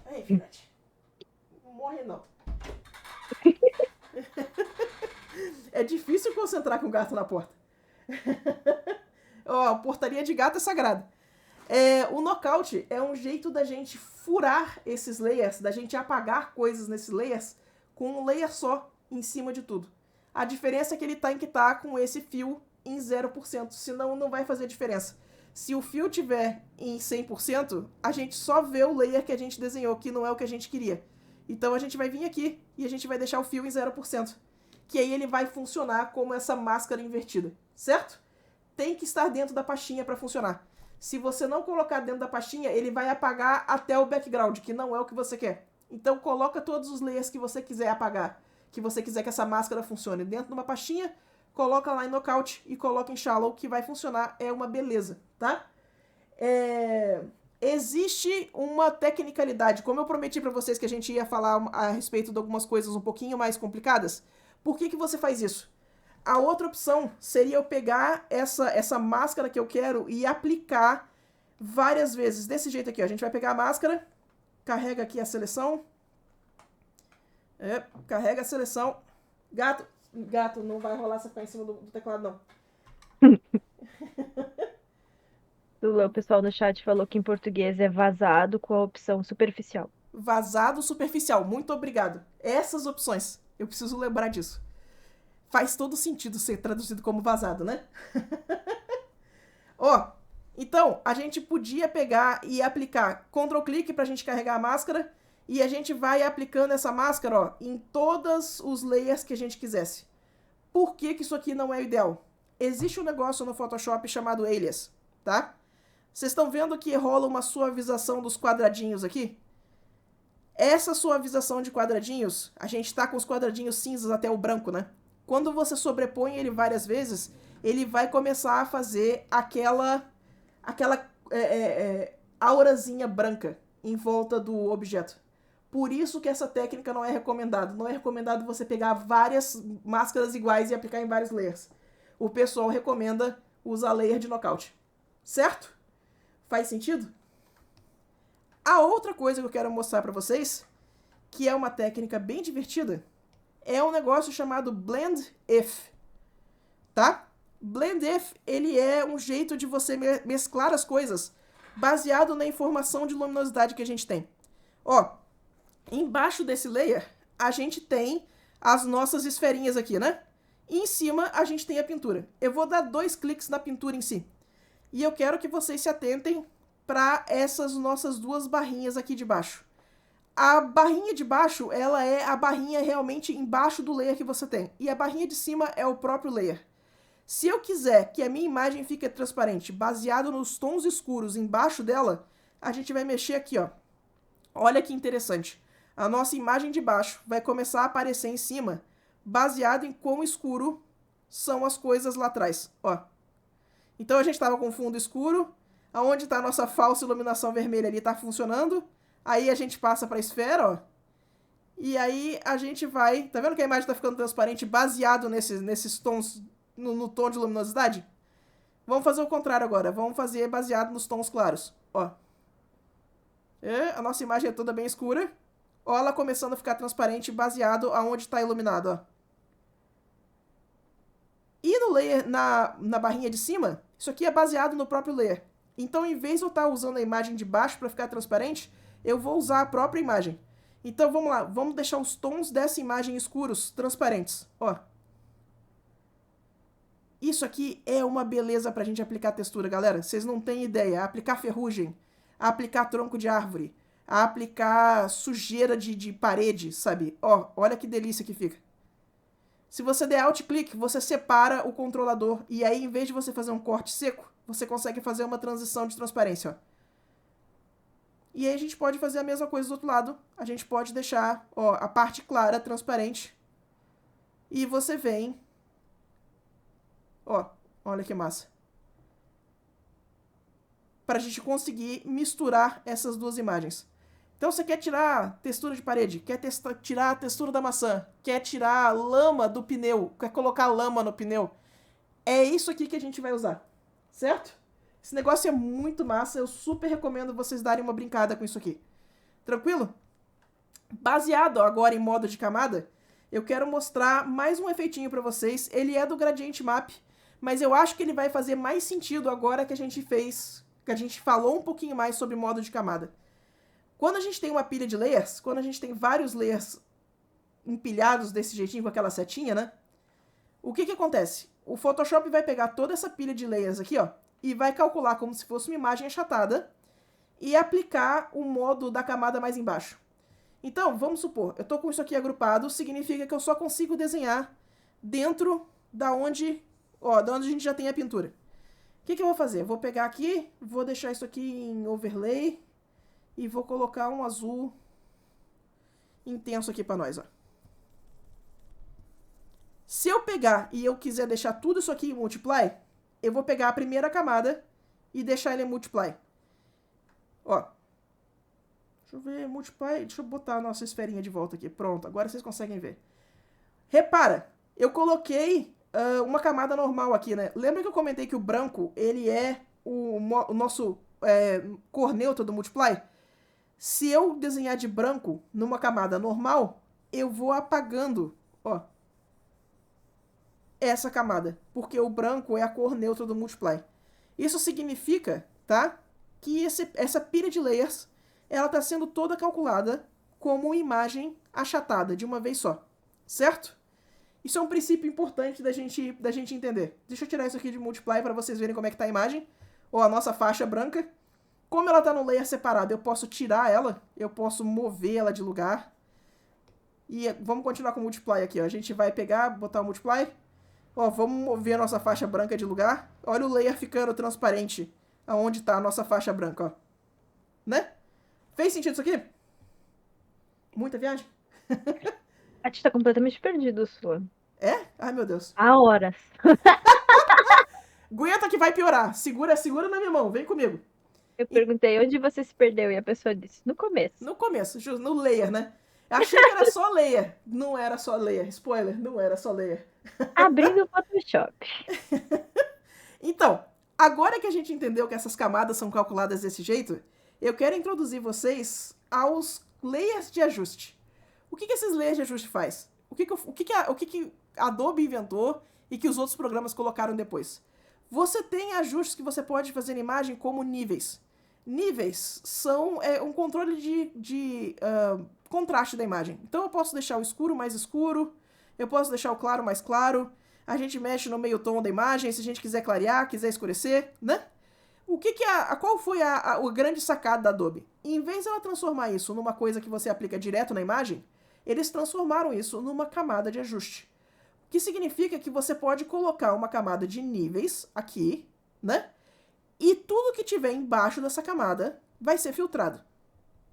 Aí, filhote. Não morre, não. É difícil concentrar com o gato na porta. Ó, portaria de gato é sagrada. O Knockout é um jeito da gente furar esses layers, da gente apagar coisas nesses layers com um layer só em cima de tudo. A diferença é que ele tem que estar com esse fio em 0%, senão não vai fazer diferença. Se o fio tiver em 100%, a gente só vê o layer que a gente desenhou, que não é o que a gente queria. Então a gente vai vir aqui e a gente vai deixar o fio em 0%, que aí ele vai funcionar como essa máscara invertida, certo? Tem que estar dentro da pastinha para funcionar. Se você não colocar dentro da pastinha, ele vai apagar até o background, que não é o que você quer. Então coloca todos os layers que você quiser apagar, que você quiser que essa máscara funcione dentro de uma pastinha, coloca lá em Knockout e coloca em Shallow, que vai funcionar, é uma beleza, tá? Existe uma tecnicalidade, como eu prometi pra vocês que a gente ia falar a respeito de algumas coisas um pouquinho mais complicadas. Por que você faz isso? A outra opção seria eu pegar essa máscara que eu quero e aplicar várias vezes. Desse jeito aqui, ó. A gente vai pegar a máscara, carrega aqui a seleção. Carrega a seleção. Gato, não vai rolar você ficar em cima do teclado, não. O pessoal no chat falou que em português é vazado com a opção superficial. Vazado superficial, muito obrigado. Essas opções, eu preciso lembrar disso. Faz todo sentido ser traduzido como vazado, né? Ó, então, a gente podia pegar e aplicar Ctrl clique pra gente carregar a máscara e a gente vai aplicando essa máscara, ó, em todos os layers que a gente quisesse. Por que isso aqui não é o ideal? Existe um negócio no Photoshop chamado Alias, tá? Vocês estão vendo que rola uma suavização dos quadradinhos aqui? Essa suavização de quadradinhos, a gente tá com os quadradinhos cinzas até o branco, né? Quando você sobrepõe ele várias vezes, ele vai começar a fazer aquela aurazinha branca em volta do objeto. Por isso que essa técnica não é recomendada. Não é recomendado você pegar várias máscaras iguais e aplicar em vários layers. O pessoal recomenda usar layer de knockout. Certo? Faz sentido? A outra coisa que eu quero mostrar para vocês, que é uma técnica bem divertida, é um negócio chamado Blend If. Tá? Blend If, ele é um jeito de você mesclar as coisas baseado na informação de luminosidade que a gente tem. Ó, embaixo desse layer, a gente tem as nossas esferinhas aqui, né? E em cima, a gente tem a pintura. Eu vou dar 2 cliques na pintura em si. E eu quero que vocês se atentem para essas nossas 2 barrinhas aqui de baixo. A barrinha de baixo, ela é a barrinha realmente embaixo do layer que você tem. E a barrinha de cima é o próprio layer. Se eu quiser que a minha imagem fique transparente, baseado nos tons escuros embaixo dela, a gente vai mexer aqui, ó. Olha que interessante. A nossa imagem de baixo vai começar a aparecer em cima, baseado em quão escuro são as coisas lá atrás, ó. Então a gente estava com fundo escuro, aonde está a nossa falsa iluminação vermelha ali está funcionando, aí a gente passa para a esfera, ó. E aí a gente vai... Tá vendo que a imagem está ficando transparente baseado nesses tons... No tom de luminosidade? Vamos fazer o contrário agora. Vamos fazer baseado nos tons claros. Ó. A nossa imagem é toda bem escura. Ó, ela começando a ficar transparente baseado aonde está iluminado, ó. E no layer, na barrinha de cima, isso aqui é baseado no próprio layer. Então, em vez de eu estar usando a imagem de baixo para ficar transparente, eu vou usar a própria imagem. Então, vamos lá. Vamos deixar os tons dessa imagem escuros transparentes. Ó. Isso aqui é uma beleza pra gente aplicar textura, galera. Vocês não têm ideia. Aplicar ferrugem, aplicar tronco de árvore, aplicar sujeira de parede, sabe? Ó, olha que delícia que fica. Se você der alt-click, você separa o controlador. E aí, em vez de você fazer um corte seco, você consegue fazer uma transição de transparência, ó. E aí a gente pode fazer a mesma coisa do outro lado. A gente pode deixar, ó, a parte clara transparente. E você vem... Ó, olha que massa. Para a gente conseguir misturar essas 2 imagens. Então você quer tirar textura de parede, quer tirar a textura da maçã, quer tirar a lama do pneu, quer colocar lama no pneu. É isso aqui que a gente vai usar, certo? Esse negócio é muito massa, eu super recomendo vocês darem uma brincada com isso aqui. Tranquilo? Baseado agora em modo de camada, eu quero mostrar mais um efeitinho para vocês. Ele é do Gradient Map, mas eu acho que ele vai fazer mais sentido agora que a gente falou um pouquinho mais sobre modo de camada. Quando a gente tem uma pilha de layers, quando a gente tem vários layers empilhados desse jeitinho com aquela setinha, né? O que acontece? O Photoshop vai pegar toda essa pilha de layers aqui, ó, e vai calcular como se fosse uma imagem achatada e aplicar o modo da camada mais embaixo. Então, vamos supor, eu tô com isso aqui agrupado, significa que eu só consigo desenhar dentro da onde a gente já tem a pintura. O que eu vou fazer? Vou pegar aqui, vou deixar isso aqui em overlay e vou colocar um azul intenso aqui para nós, ó. Se eu pegar e eu quiser deixar tudo isso aqui em multiply, eu vou pegar a primeira camada e deixar ele em multiply. Ó. Deixa eu ver, multiply, deixa eu botar a nossa esferinha de volta aqui. Pronto, agora vocês conseguem ver. Repara, eu coloquei uma camada normal aqui, né? Lembra que eu comentei que o branco, ele é o nosso cor neutra do multiply? Se eu desenhar de branco numa camada normal, eu vou apagando, ó, essa camada, porque o branco é a cor neutra do multiply. Isso significa, tá, que essa pilha de layers, ela está sendo toda calculada como imagem achatada de uma vez só, certo? Isso é um princípio importante da gente entender. Deixa eu tirar isso aqui de multiply para vocês verem como é que tá a imagem. Ó, a nossa faixa branca. Como ela tá no layer separado, eu posso tirar ela, eu posso mover ela de lugar. E vamos continuar com o multiply aqui, ó. A gente vai pegar, botar o multiply. Ó, vamos mover a nossa faixa branca de lugar. Olha o layer ficando transparente aonde tá a nossa faixa branca, ó. Né? Fez sentido isso aqui? Muita viagem? A gente tá completamente perdido, sua. É? Ai, meu Deus. Há horas. Aguenta que vai piorar. Segura na minha mão, vem comigo. Eu perguntei onde você se perdeu e a pessoa disse, no começo. No começo, no layer, né? Eu achei que era só layer. Não era só layer. Spoiler, não era só layer. Abrindo o Photoshop. Então, agora que a gente entendeu que essas camadas são calculadas desse jeito, eu quero introduzir vocês aos layers de ajuste. O que esses layers de ajuste faz? O que a Adobe inventou e que os outros programas colocaram depois? Você tem ajustes que você pode fazer na imagem como níveis. Níveis são um controle de contraste da imagem. Então eu posso deixar o escuro mais escuro, eu posso deixar o claro mais claro, a gente mexe no meio tom da imagem, se a gente quiser clarear, quiser escurecer, né? Qual foi a grande sacada da Adobe? Em vez de ela transformar isso numa coisa que você aplica direto na imagem, eles transformaram isso numa camada de ajuste. O que significa que você pode colocar uma camada de níveis aqui, né? E tudo que tiver embaixo dessa camada vai ser filtrado,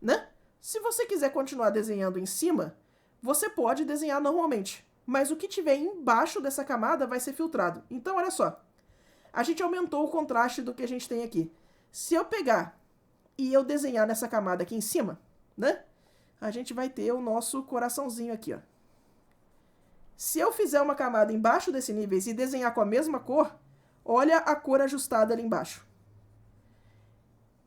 né? Se você quiser continuar desenhando em cima, você pode desenhar normalmente. Mas o que tiver embaixo dessa camada vai ser filtrado. Então, olha só. A gente aumentou o contraste do que a gente tem aqui. Se eu pegar e eu desenhar nessa camada aqui em cima, né? A gente vai ter o nosso coraçãozinho aqui, ó. Se eu fizer uma camada embaixo desse nível e desenhar com a mesma cor, olha a cor ajustada ali embaixo.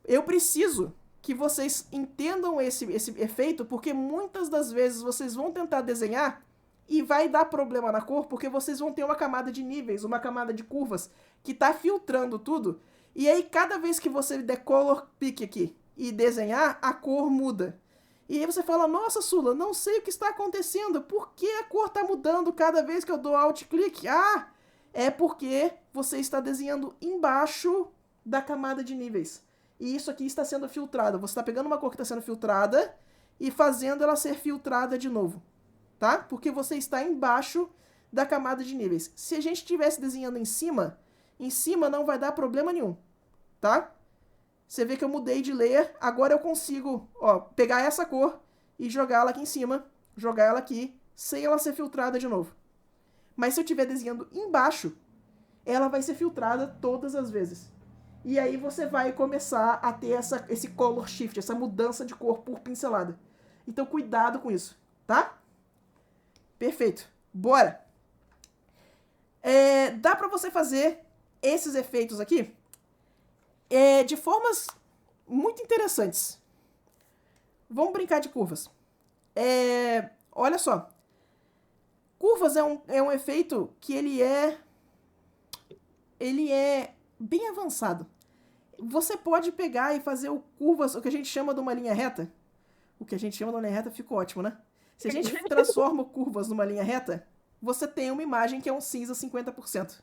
Eu preciso que vocês entendam esse efeito, porque muitas das vezes vocês vão tentar desenhar e vai dar problema na cor, porque vocês vão ter uma camada de níveis, uma camada de curvas, que está filtrando tudo. E aí, cada vez que você der color pick aqui e desenhar, a cor muda. E aí você fala, nossa, Sula, não sei o que está acontecendo. Por que a cor está mudando cada vez que eu dou alt-click? Ah, é porque você está desenhando embaixo da camada de níveis. E isso aqui está sendo filtrado. Você está pegando uma cor que está sendo filtrada e fazendo ela ser filtrada de novo. Tá? Porque você está embaixo da camada de níveis. Se a gente estivesse desenhando em cima não vai dar problema nenhum. Tá? Você vê que eu mudei de layer, agora eu consigo, ó, pegar essa cor e jogar ela aqui em cima, jogar ela aqui, sem ela ser filtrada de novo. Mas se eu estiver desenhando embaixo, ela vai ser filtrada todas as vezes. E aí você vai começar a ter esse color shift, essa mudança de cor por pincelada. Então cuidado com isso, tá? Perfeito. Bora! Dá pra você fazer esses efeitos aqui de formas muito interessantes. Vamos brincar de curvas. Olha só. Curvas é um efeito que ele é bem avançado. Você pode pegar e fazer curvas, o que a gente chama de uma linha reta. O que a gente chama de uma linha reta ficou ótimo, né? Se a gente transforma curvas numa linha reta, você tem uma imagem que é um cinza 50%.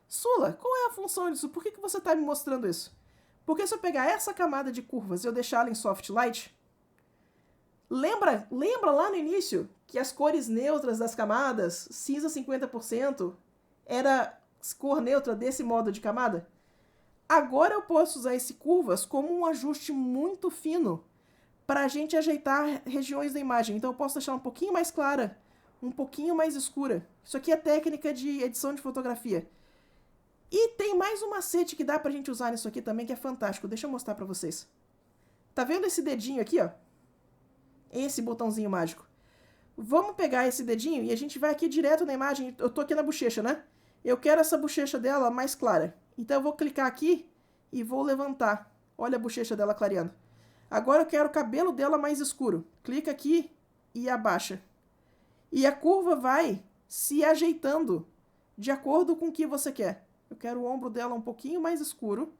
Sula, qual é a função disso? Por que você está me mostrando isso? Porque se eu pegar essa camada de curvas e eu deixar ela em soft light, lembra lá no início que as cores neutras das camadas, cinza 50%, era cor neutra desse modo de camada? Agora eu posso usar esse curvas como um ajuste muito fino para a gente ajeitar regiões da imagem. Então eu posso deixar um pouquinho mais clara, um pouquinho mais escura. Isso aqui é técnica de edição de fotografia. E tem mais um macete que dá pra gente usar nisso aqui também, que é fantástico. Deixa eu mostrar pra vocês. Tá vendo esse dedinho aqui, ó? Esse botãozinho mágico. Vamos pegar esse dedinho e a gente vai aqui direto na imagem. Eu tô aqui na bochecha, né? Eu quero essa bochecha dela mais clara. Então eu vou clicar aqui e vou levantar. Olha a bochecha dela clareando. Agora eu quero o cabelo dela mais escuro. Clica aqui e abaixa. E a curva vai se ajeitando de acordo com o que você quer. Eu quero o ombro dela um pouquinho mais escuro.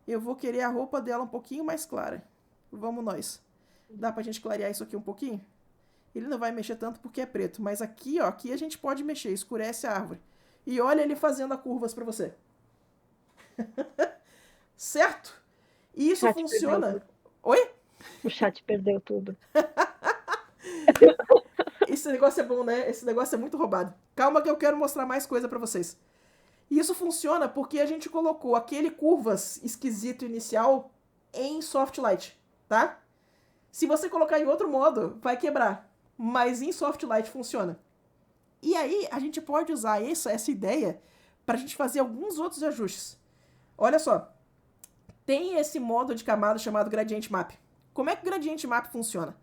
Eu vou querer a roupa dela um pouquinho mais clara. Vamos nós. Dá pra gente clarear isso aqui um pouquinho? Ele não vai mexer tanto porque é preto. Mas aqui, ó, aqui a gente pode mexer. Escurece a árvore. E olha ele fazendo as curvas pra você. Certo? E isso funciona. Oi? O chat perdeu tudo. Esse negócio é bom, né? Esse negócio é muito roubado. Calma que eu quero mostrar mais coisa pra vocês. E isso funciona porque a gente colocou aquele curvas esquisito inicial em soft light, tá? Se você colocar em outro modo, vai quebrar. Mas em soft light funciona. E aí, a gente pode usar essa ideia pra gente fazer alguns outros ajustes. Olha só. Tem esse modo de camada chamado Gradient Map. Como é que o Gradient Map funciona?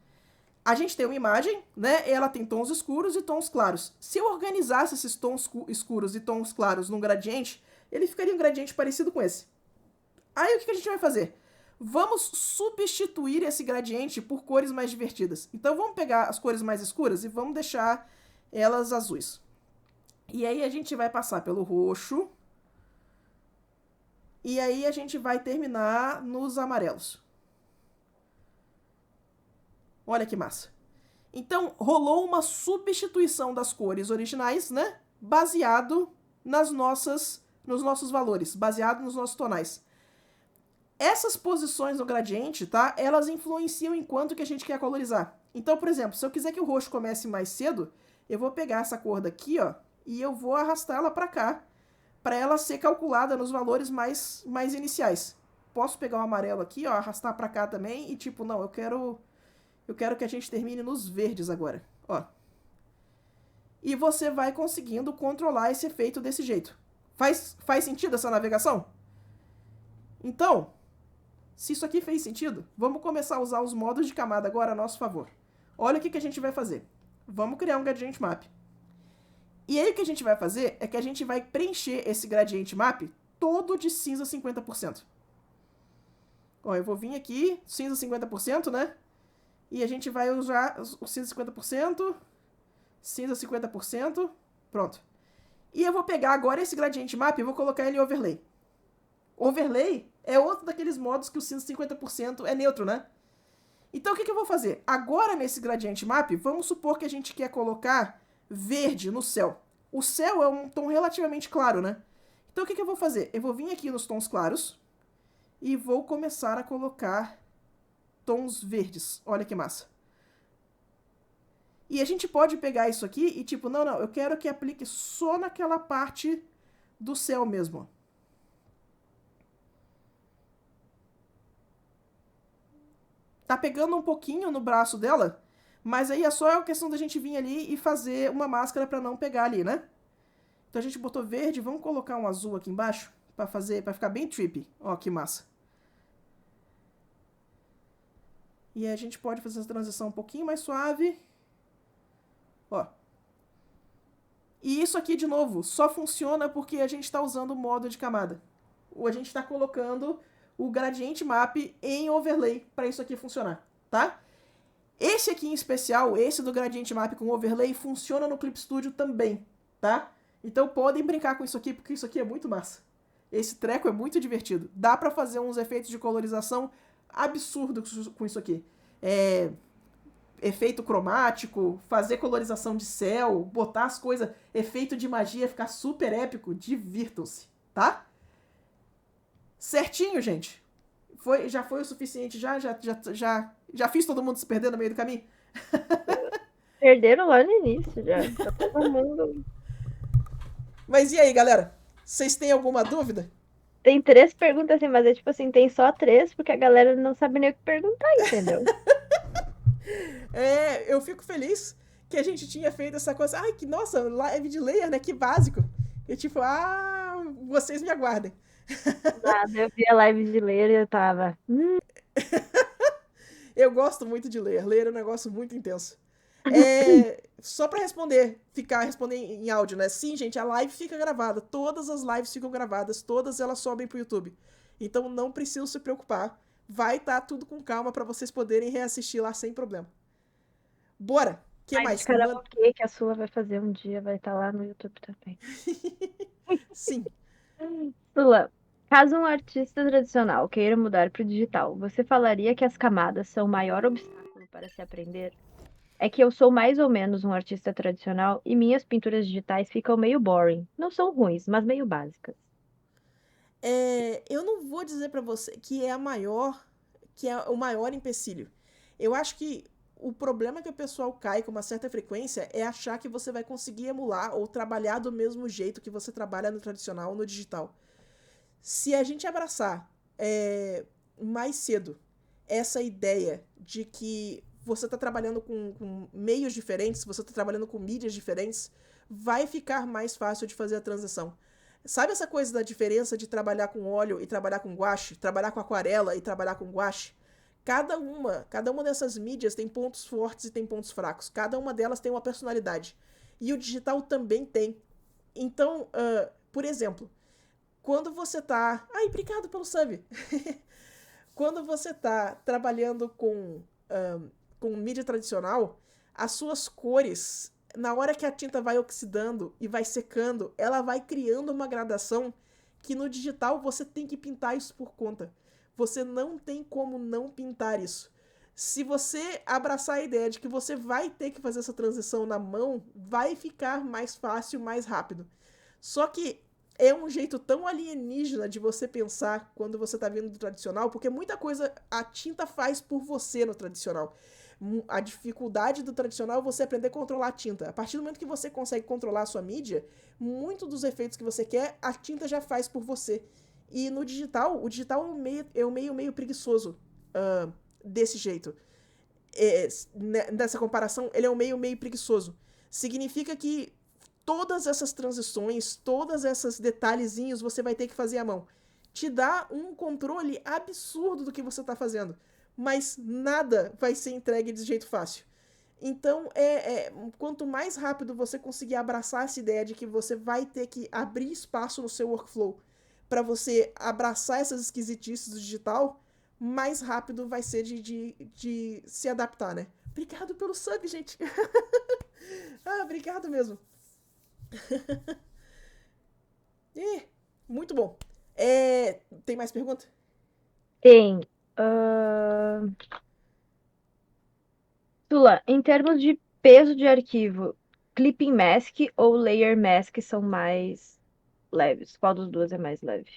A gente tem uma imagem, né? Ela tem tons escuros e tons claros. Se eu organizasse esses tons escuros e tons claros num gradiente, ele ficaria um gradiente parecido com esse. Aí o que a gente vai fazer? Vamos substituir esse gradiente por cores mais divertidas. Então vamos pegar as cores mais escuras e vamos deixar elas azuis. E aí a gente vai passar pelo roxo. E aí a gente vai terminar nos amarelos. Olha que massa. Então rolou uma substituição das cores originais, né? Baseado nos nossos valores, baseado nos nossos tonais. Essas posições no gradiente, tá? Elas influenciam em quanto que a gente quer colorizar. Então, por exemplo, se eu quiser que o roxo comece mais cedo, eu vou pegar essa cor daqui, ó, e eu vou arrastar ela para cá, para ela ser calculada nos valores mais iniciais. Posso pegar o amarelo aqui, ó, arrastar para cá também e tipo, não, eu quero que a gente termine nos verdes agora, ó. E você vai conseguindo controlar esse efeito desse jeito. Faz sentido essa navegação? Então, se isso aqui fez sentido, vamos começar a usar os modos de camada agora a nosso favor. Olha o que a gente vai fazer. Vamos criar um gradient map. E aí o que a gente vai fazer é que a gente vai preencher esse gradient map todo de cinza 50%. Ó, eu vou vir aqui, cinza 50%, né? E a gente vai usar o cinza 50%, cinza 50%, pronto. E eu vou pegar agora esse gradient map e vou colocar ele em overlay. Overlay é outro daqueles modos que o cinza 50% é neutro, né? Então o que eu vou fazer? Agora nesse gradient map, vamos supor que a gente quer colocar verde no céu. O céu é um tom relativamente claro, né? Então o que eu vou fazer? Eu vou vir aqui nos tons claros e vou começar a colocar tons verdes. Olha que massa. E a gente pode pegar isso aqui e tipo, não, eu quero que aplique só naquela parte do céu mesmo. Tá pegando um pouquinho no braço dela, mas aí é só a questão da gente vir ali e fazer uma máscara para não pegar ali, né? Então a gente botou verde, vamos colocar um azul aqui embaixo para ficar bem trippy. Ó, que massa. E aí a gente pode fazer essa transição um pouquinho mais suave. Ó. E isso aqui, de novo, só funciona porque a gente está usando o modo de camada. Ou a gente está colocando o gradient map em overlay para isso aqui funcionar, tá? Esse aqui em especial, esse do gradient map com overlay, funciona no Clip Studio também, tá? Então podem brincar com isso aqui, porque isso aqui é muito massa. Esse treco é muito divertido. Dá para fazer uns efeitos de colorização absurdos com isso aqui. Efeito cromático, fazer colorização de céu, botar as coisas, efeito de magia, ficar super épico. Divirtam-se, tá? Certinho, gente? Já foi o suficiente? Já fiz todo mundo se perder no meio do caminho? Perderam lá no início, já. Tá todo mundo... Mas e aí, galera? Vocês têm alguma dúvida? Tem 3 perguntas assim, mas é tipo assim, tem só 3, porque a galera não sabe nem o que perguntar, entendeu? Eu fico feliz que a gente tinha feito essa coisa. Ai, que nossa, live de layer, né? Que básico. E tipo, vocês me aguardem. Nada, eu vi a live de ler e eu tava. Eu gosto muito de layer. Layer é um negócio muito intenso. Só pra responder em áudio, né? Sim, gente, a live fica gravada. Todas as lives ficam gravadas. Todas elas sobem pro YouTube. Então não precisa se preocupar. Vai estar tudo com calma pra vocês poderem reassistir lá sem problema. Bora! O que mais? De karaokê que a Sula vai fazer um dia, vai estar lá no YouTube também. Sim. Sula, caso um artista tradicional queira mudar para o digital, você falaria que as camadas são o maior obstáculo para se aprender? É que eu sou mais ou menos um artista tradicional e minhas pinturas digitais ficam meio boring. Não são ruins, mas meio básicas. Eu não vou dizer pra você que é o maior empecilho. Eu acho que o problema que o pessoal cai com uma certa frequência é achar que você vai conseguir emular ou trabalhar do mesmo jeito que você trabalha no tradicional ou no digital. Se a gente abraçar mais cedo essa ideia de que você está trabalhando com meios diferentes, você está trabalhando com mídias diferentes, vai ficar mais fácil de fazer a transição. Sabe essa coisa da diferença de trabalhar com óleo e trabalhar com guache? Trabalhar com aquarela e trabalhar com guache? Cada uma dessas mídias tem pontos fortes e tem pontos fracos. Cada uma delas tem uma personalidade. E o digital também tem. Então, por exemplo, Quando você tá... Ai, obrigado pelo sub! Quando você tá trabalhando com mídia tradicional, as suas cores, na hora que a tinta vai oxidando e vai secando, ela vai criando uma gradação que no digital você tem que pintar isso por conta. Você não tem como não pintar isso. Se você abraçar a ideia de que você vai ter que fazer essa transição na mão, vai ficar mais fácil, mais rápido. Só que é um jeito tão alienígena de você pensar quando você tá vindo do tradicional, porque muita coisa a tinta faz por você no tradicional. A dificuldade do tradicional é você aprender a controlar a tinta. A partir do momento que você consegue controlar a sua mídia, muito dos efeitos que você quer, a tinta já faz por você. E no digital, o digital é um meio preguiçoso desse jeito. Nessa comparação, ele é um meio preguiçoso. Significa que todas essas transições, todos esses detalhezinhos você vai ter que fazer à mão. Te dá um controle absurdo do que você está fazendo, mas nada vai ser entregue de jeito fácil. Então, quanto mais rápido você conseguir abraçar essa ideia de que você vai ter que abrir espaço no seu workflow para você abraçar essas esquisitices do digital, mais rápido vai ser de se adaptar, né? Obrigado pelo sub, gente. Obrigado mesmo. Muito bom. Tem mais pergunta? Tem. Tula, em termos de peso de arquivo, Clipping Mask ou Layer Mask são mais leves? Qual dos dois é mais leve?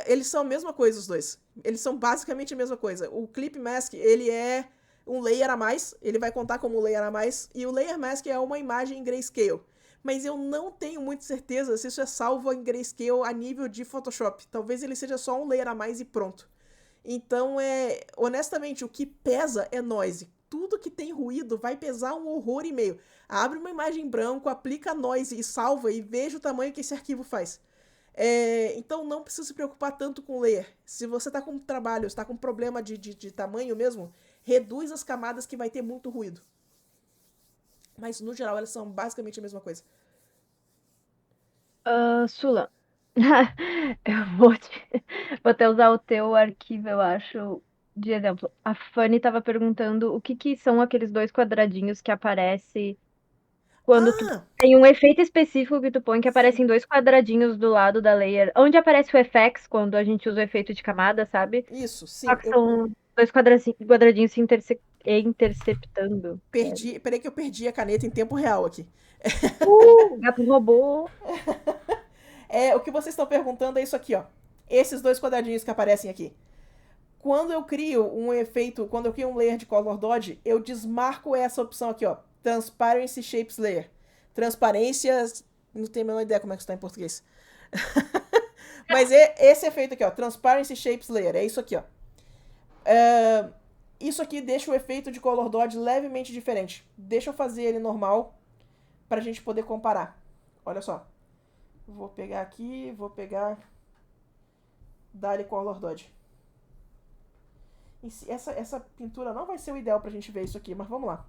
Eles são a mesma coisa, os dois. Eles são basicamente a mesma coisa. O Clip Mask, ele é um layer a mais, ele vai contar como um layer a mais, e o Layer Mask é uma imagem em grayscale. Mas eu não tenho muita certeza se isso é salvo em grayscale a nível de Photoshop. Talvez ele seja só um layer a mais e pronto. Então, honestamente, o que pesa é noise. Tudo que tem ruído vai pesar um horror e meio. Abre uma imagem em branco, aplica noise e salva e veja o tamanho que esse arquivo faz. Então não precisa se preocupar tanto com layer. Se você está com trabalho, está com problema de tamanho mesmo, reduz as camadas que vai ter muito ruído. Mas no geral elas são basicamente a mesma coisa. Sula, eu vou até usar o teu arquivo, eu acho, de exemplo. A Fanny estava perguntando o que são aqueles dois quadradinhos que aparecem quando tu Ah, tem um efeito específico que tu põe que sim. aparecem dois quadradinhos do lado da layer. Onde aparece o FX quando a gente usa o efeito de camada, sabe? Isso, Só sim. que Eu são dois quadradinhos se interceptando. perdi. Peraí que eu perdi a caneta em tempo real aqui. Gato robô. O que vocês estão perguntando é isso aqui, ó. Esses dois quadradinhos que aparecem aqui. Quando eu crio um efeito, quando eu crio um layer de Color Dodge, eu desmarco essa opção aqui, ó. Transparency Shapes Layer. Transparências. Não tenho a menor ideia como é que está em português. Mas esse efeito aqui, ó. Transparency Shapes Layer. É isso aqui, ó. Isso aqui deixa o efeito de Color Dodge levemente diferente. Deixa eu fazer ele normal pra gente poder comparar. Olha só. Vou pegar aqui, vou pegar. Dá-lhe Color Dodge. Essa pintura não vai ser o ideal pra gente ver isso aqui, mas vamos lá.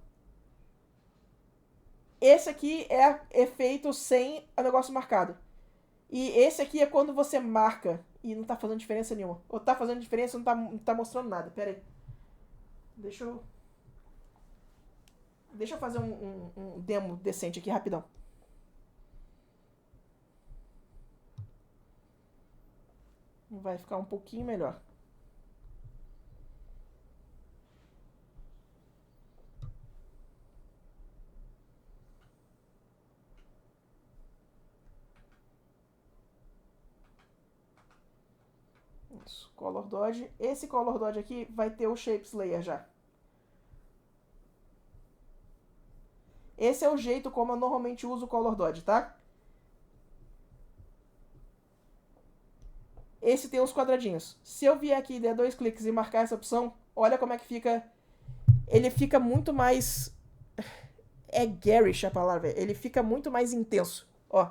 Esse aqui é efeito sem o negócio marcado. E esse aqui é quando você marca e não tá fazendo diferença nenhuma. Ou tá fazendo diferença e não tá mostrando nada. Pera aí. Deixa eu fazer um demo decente aqui, rapidão. Vai ficar um pouquinho melhor. Isso, Color Dodge. Esse Color Dodge aqui vai ter o Shapes Layer já. Esse é o jeito como eu normalmente uso o Color Dodge, tá? Esse tem os quadradinhos. Se eu vier aqui e der 2 cliques e marcar essa opção, olha como é que fica. Ele fica muito mais... É garish a palavra. Ele fica muito mais intenso. Ó.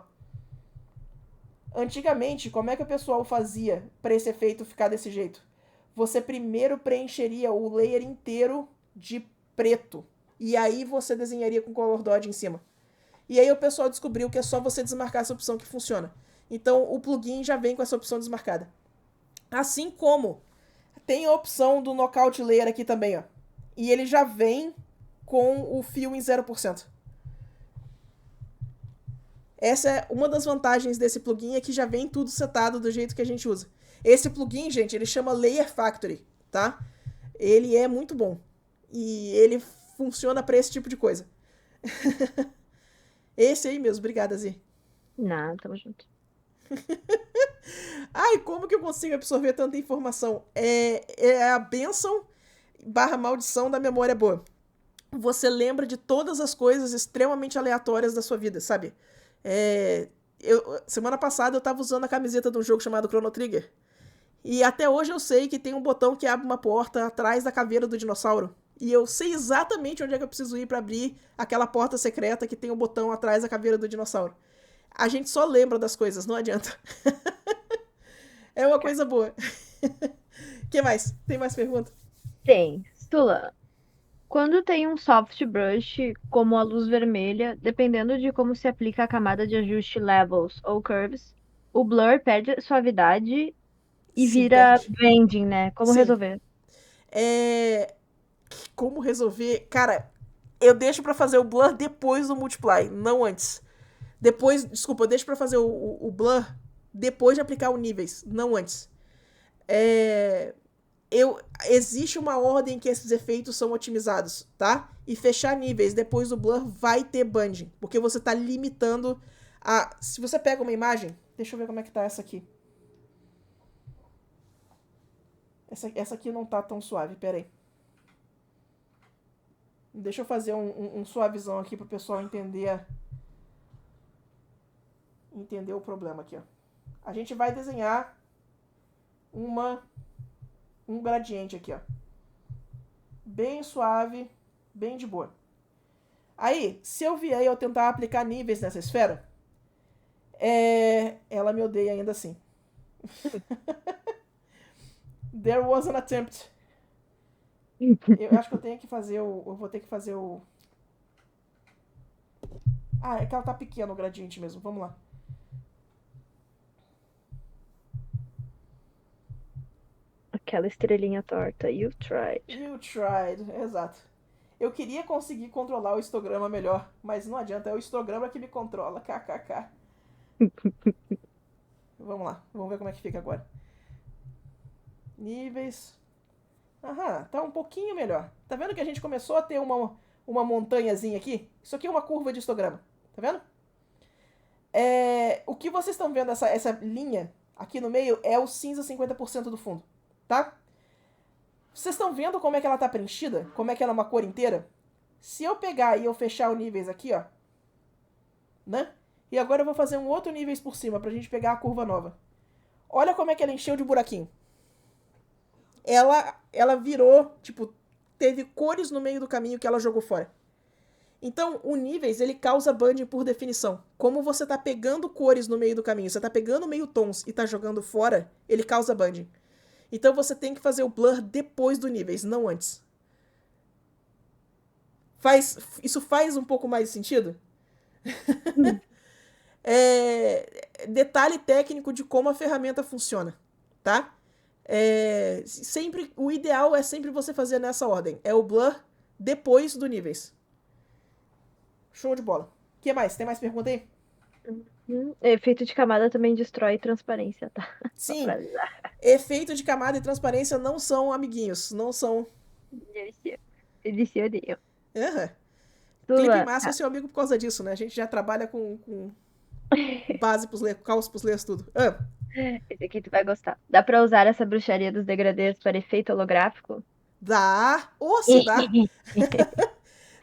Antigamente, como é que o pessoal fazia para esse efeito ficar desse jeito? Você primeiro preencheria o layer inteiro de preto. E aí você desenharia com Color Dodge em cima. E aí o pessoal descobriu que é só você desmarcar essa opção que funciona. Então, o plugin já vem com essa opção desmarcada. Assim como tem a opção do Knockout Layer aqui também, ó. E ele já vem com o fio em 0%. Essa é uma das vantagens desse plugin, é que já vem tudo setado do jeito que a gente usa. Esse plugin, gente, ele chama Layer Factory, tá? Ele é muito bom. E ele funciona para esse tipo de coisa. Esse aí mesmo, obrigada, Zi. Não, tamo junto. Ai, como que eu consigo absorver tanta informação? É a bênção / maldição da memória boa. Você lembra de todas as coisas extremamente aleatórias da sua vida, sabe? Semana passada eu tava usando a camiseta de um jogo chamado Chrono Trigger. E até hoje eu sei que tem um botão que abre uma porta atrás da caveira do dinossauro. E eu sei exatamente onde é que eu preciso ir pra abrir aquela porta secreta que tem um botão atrás da caveira do dinossauro. A gente só lembra das coisas, não adianta. É uma coisa boa. Que mais? Tem mais pergunta? Tem. Stula, quando tem um soft brush, como a luz vermelha, dependendo de como se aplica a camada de ajuste levels ou curves, o blur perde suavidade e Sim, vira perde. blending, né? Como Sim. resolver? Como resolver? Cara, eu deixo pra fazer o blur depois do multiply, não antes. Desculpa, eu deixo pra fazer o blur depois de aplicar o níveis, não antes. Existe uma ordem que esses efeitos são otimizados, tá? E fechar níveis depois do blur vai ter banding, porque você tá limitando a... Se você pega uma imagem, deixa eu ver como é que tá essa aqui. Essa aqui não tá tão suave, pera aí. Deixa eu fazer um suavizão aqui pro pessoal entender o problema aqui, ó. A gente vai desenhar um gradiente aqui, ó. Bem suave, bem de boa. Aí, se eu vier e eu tentar aplicar níveis nessa esfera, ela me odeia ainda assim. There was an attempt. Eu acho que eu tenho que fazer eu vou ter que fazer o... Ah, é que ela tá pequena o gradiente mesmo. Vamos lá. Aquela estrelinha torta. You tried. You tried. Exato. Eu queria conseguir controlar o histograma melhor, mas não adianta. É o histograma que me controla. KKK. Vamos lá. Vamos ver como é que fica agora. Níveis. Aham, tá um pouquinho melhor. Tá vendo que a gente começou a ter uma montanhazinha aqui? Isso aqui é uma curva de histograma. Tá vendo? O que vocês estão vendo, essa linha aqui no meio, é o cinza 50% do fundo. Tá? Vocês estão vendo como é que ela tá preenchida? Como é que ela é uma cor inteira? Se eu pegar e eu fechar o níveis aqui, ó. Né? E agora eu vou fazer um outro níveis por cima pra gente pegar a curva nova. Olha como é que ela encheu de buraquinho. Ela virou, tipo, teve cores no meio do caminho que ela jogou fora. Então, o níveis, ele causa banding por definição. Como você tá pegando cores no meio do caminho, você tá pegando meio tons e tá jogando fora, ele causa banding. Então, você tem que fazer o blur depois do níveis, não antes. Isso faz um pouco mais de sentido? Detalhe técnico de como a ferramenta funciona, tá? O ideal é sempre você fazer nessa ordem. É o blur depois do níveis. Show de bola. O que mais? Tem mais pergunta aí? Efeito de camada também destrói transparência, tá? Sim. Efeito de camada e transparência não são amiguinhos. Não são. Eles se odeiam. Clipe Massa é seu amigo por causa disso, né? A gente já trabalha com base pros layers, caos pros layers, tudo. Esse aqui tu vai gostar. Dá pra usar essa bruxaria dos degradês para efeito holográfico? Dá. Ou se dá.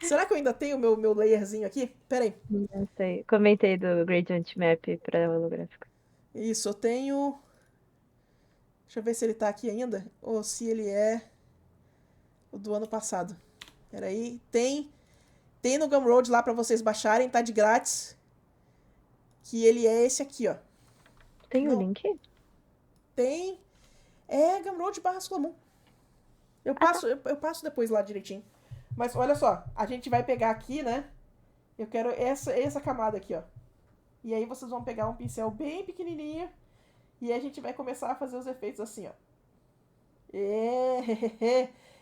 Será que eu ainda tenho o meu layerzinho aqui? Pera aí. Não sei. Comentei do Gradient Map pra holográfico. Isso, eu tenho... Deixa eu ver se ele tá aqui ainda. Ou se ele é o do ano passado. Pera aí. Tem no Gumroad lá pra vocês baixarem. Tá de grátis. Que ele é esse aqui, ó. Tem o link? Tem. Gumroad/Solomon. Eu passo depois lá direitinho. Mas olha só, a gente vai pegar aqui, né? Eu quero essa camada aqui, ó. E aí vocês vão pegar um pincel bem pequenininho e a gente vai começar a fazer os efeitos assim, ó.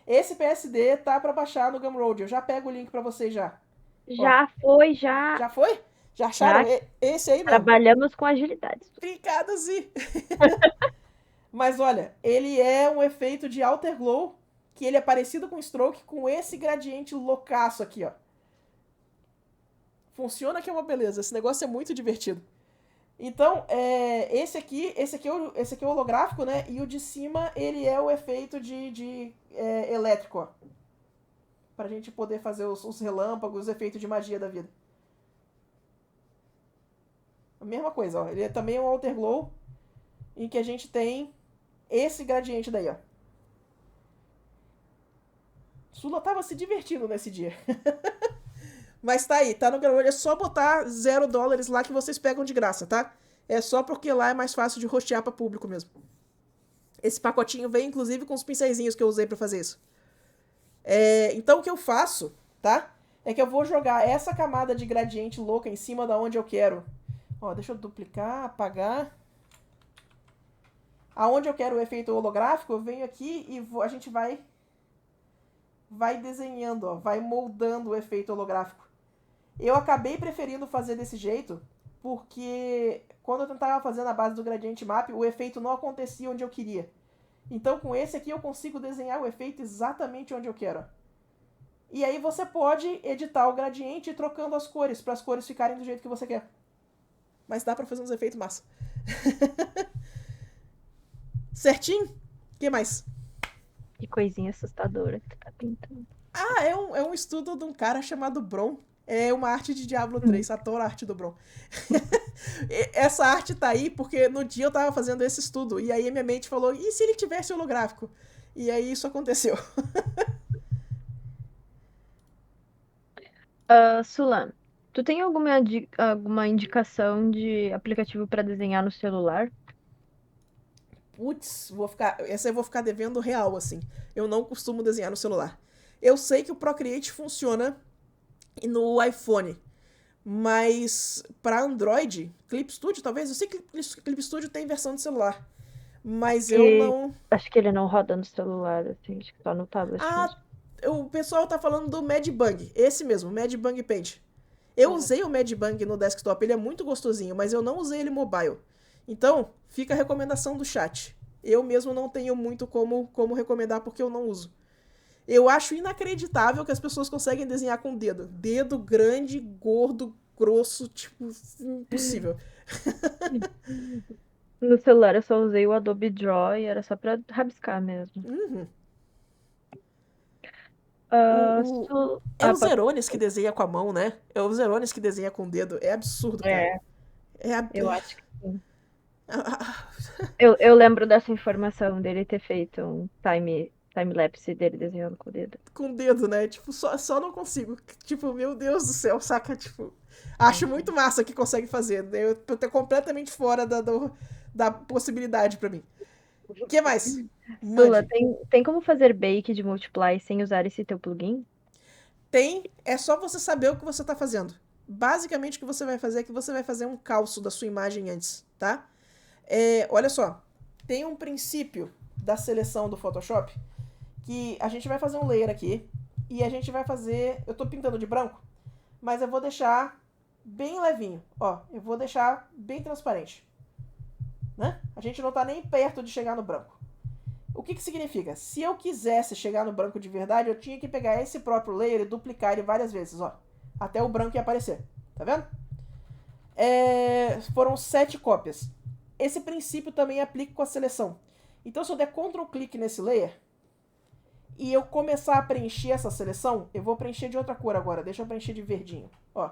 Esse PSD tá pra baixar no Gumroad. Eu já pego o link pra vocês já. Ó, Já foi, já. já foi? Já acharam? Esse aí mesmo. Trabalhamos com agilidade. Obrigado, Zi. Mas olha, ele é um efeito de Outer Glow, que ele é parecido com o Stroke, com esse gradiente loucaço aqui, ó. Funciona que é uma beleza. Esse negócio é muito divertido. Então, esse aqui é o holográfico, né? E o de cima, ele é o efeito de elétrico, ó. Pra gente poder fazer os relâmpagos, os efeitos de magia da vida. A mesma coisa, ó. Ele é também um Outer Glow, em que a gente tem esse gradiente daí, ó. Sula tava se divertindo nesse dia. Mas tá aí, tá no Gumroad. É só botar $0 lá que vocês pegam de graça, tá? É só porque lá é mais fácil de rostear pra público mesmo. Esse pacotinho vem, inclusive, com os pincéisinhos que eu usei pra fazer isso. Então, o que eu faço, tá? É que eu vou jogar essa camada de gradiente louca em cima da onde eu quero. Ó, deixa eu duplicar, apagar. Aonde eu quero o efeito holográfico, eu venho aqui e a gente vai desenhando, ó, vai moldando o efeito holográfico. Eu acabei preferindo fazer desse jeito, porque quando eu tentava fazer na base do Gradient Map, o efeito não acontecia onde eu queria. Então com esse aqui eu consigo desenhar o efeito exatamente onde eu quero. E aí você pode editar o gradiente trocando as cores, para as cores ficarem do jeito que você quer. Mas dá pra fazer uns efeitos massa. Certinho? O que mais? Que coisinha assustadora que tu tá pintando. Ah, é um estudo de um cara chamado Bron. É uma arte de Diablo 3, adoro a arte do Bron. Essa arte tá aí porque no dia eu tava fazendo esse estudo, e aí minha mente falou, e se ele tivesse holográfico? E aí isso aconteceu. Sulan, tu tem alguma indicação de aplicativo pra desenhar no celular? Putz, essa eu vou ficar devendo real, assim. Eu não costumo desenhar no celular. Eu sei que o Procreate funciona no iPhone, mas para Android, Clip Studio, talvez, eu sei que Clip Studio tem versão de celular, mas eu não... Acho que ele não roda no celular, assim, acho que só no tablet Ah, mesmo. o pessoal tá falando do Madbug, esse mesmo, Madbug Paint. Eu usei o Madbug no desktop, ele é muito gostosinho, mas eu não usei ele mobile. Então, fica a recomendação do chat. Eu mesmo não tenho muito como recomendar porque eu não uso. Eu acho inacreditável que as pessoas conseguem desenhar com o dedo. Dedo grande, gordo, grosso, tipo, impossível. No celular eu só usei o Adobe Draw e era só pra rabiscar mesmo. Uhum. Ah, É o pode... Zerones que desenha com a mão, né? É o Zerones que desenha com o dedo. É absurdo, cara. É, eu acho que sim. Ah, Eu lembro dessa informação dele ter feito um time-lapse dele desenhando com o dedo. com o dedo, né? Tipo, só não consigo. Tipo, meu Deus do céu, saca? Tipo, acho muito massa que consegue fazer. Eu tô completamente fora da possibilidade pra mim. O que mais? Sula, Mande. tem como fazer bake de multiply sem usar esse teu plugin? Tem, é só você saber o que você tá fazendo. Basicamente, o que você vai fazer é que você vai fazer um calço da sua imagem antes, tá? Olha só, tem um princípio da seleção do Photoshop que a gente vai fazer um layer aqui e a gente vai fazer... Eu tô pintando de branco, mas eu vou deixar bem levinho. Ó, eu vou deixar bem transparente. Né? A gente não tá nem perto de chegar no branco. O que significa? Se eu quisesse chegar no branco de verdade, eu tinha que pegar esse próprio layer e duplicar ele várias vezes, ó. Até o branco ia aparecer. Tá vendo? Foram 7 cópias. Esse princípio também aplica com a seleção. Então, se eu der Ctrl clique nesse layer e eu começar a preencher essa seleção, eu vou preencher de outra cor agora. Deixa eu preencher de verdinho. Ó.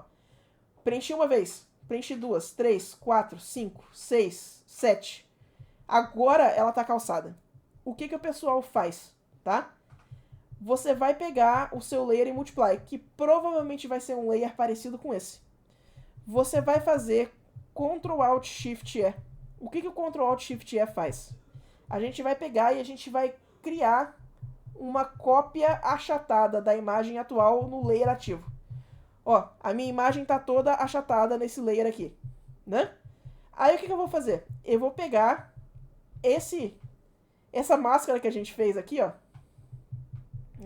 Preenchi uma vez. Preenchi 2, 3, 4, 5, 6, 7. Agora ela tá calçada. O que o pessoal faz, tá? Você vai pegar o seu layer em Multiply, que provavelmente vai ser um layer parecido com esse. Você vai fazer Ctrl Alt Shift E. O que o Ctrl Alt Shift E faz? A gente vai pegar e a gente vai criar uma cópia achatada da imagem atual no layer ativo. Ó, a minha imagem tá toda achatada nesse layer aqui, né? Aí o que eu vou fazer? Eu vou pegar essa máscara que a gente fez aqui, ó.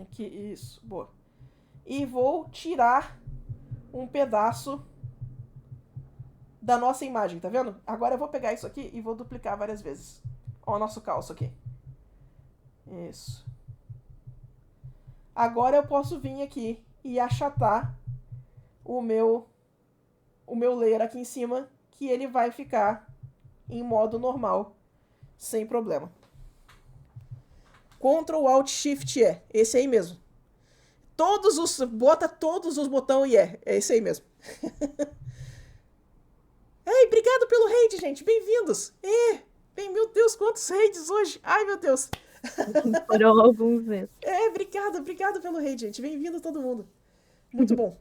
Aqui, isso, boa. E vou tirar um pedaço da nossa imagem, tá vendo? Agora eu vou pegar isso aqui e vou duplicar várias vezes. Ó o nosso calço aqui. Isso. Agora eu posso vir aqui e achatar o meu layer aqui em cima, que ele vai ficar em modo normal, sem problema. Ctrl Alt Shift E, esse aí mesmo. Bota todos os botões e é esse aí mesmo. Ei, obrigado pelo raid, gente, bem-vindos. Meu Deus, quantos raids hoje. Ai, meu Deus. Foram alguns mesmo. Obrigado pelo raid, gente, bem-vindo todo mundo. Muito bom.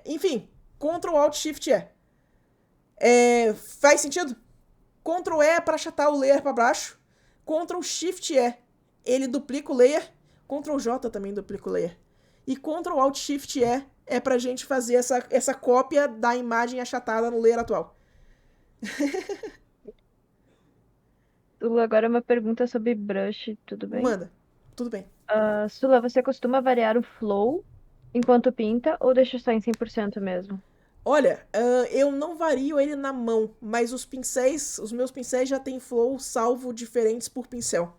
Enfim, Ctrl Alt Shift E. Faz sentido? Ctrl E para achatar o layer para baixo. Ctrl Shift E, ele duplica o layer. Ctrl J também duplica o layer. E Ctrl Alt Shift E é pra gente fazer essa cópia da imagem achatada no layer atual. Sula, agora uma pergunta sobre brush, tudo bem? Manda, tudo bem. Sula, você costuma variar o flow enquanto pinta ou deixa só em 100% mesmo? Olha, eu não vario ele na mão, mas os meus pincéis já tem flow salvo diferentes por pincel.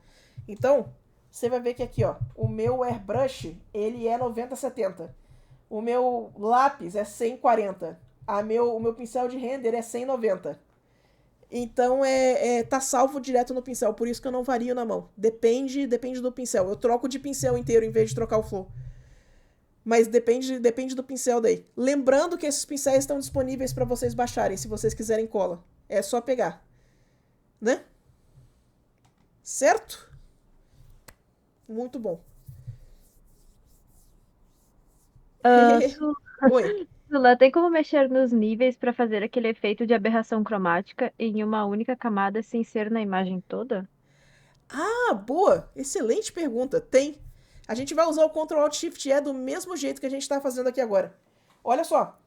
Então, você vai ver que aqui, ó, o meu airbrush, ele é 90/70. O meu lápis é 140. O meu pincel de render é 190. Então, tá salvo direto no pincel, por isso que eu não vario na mão. Depende do pincel. Eu troco de pincel inteiro em vez de trocar o flow. Mas depende do pincel daí. Lembrando que esses pincéis estão disponíveis para vocês baixarem, se vocês quiserem cola. É só pegar. Né? Certo? Muito bom. Oi. Sula, tem como mexer nos níveis para fazer aquele efeito de aberração cromática em uma única camada sem ser na imagem toda? Ah, boa! Excelente pergunta. Tem. A gente vai usar o Ctrl Alt Shift E do mesmo jeito que a gente está fazendo aqui agora. Olha só.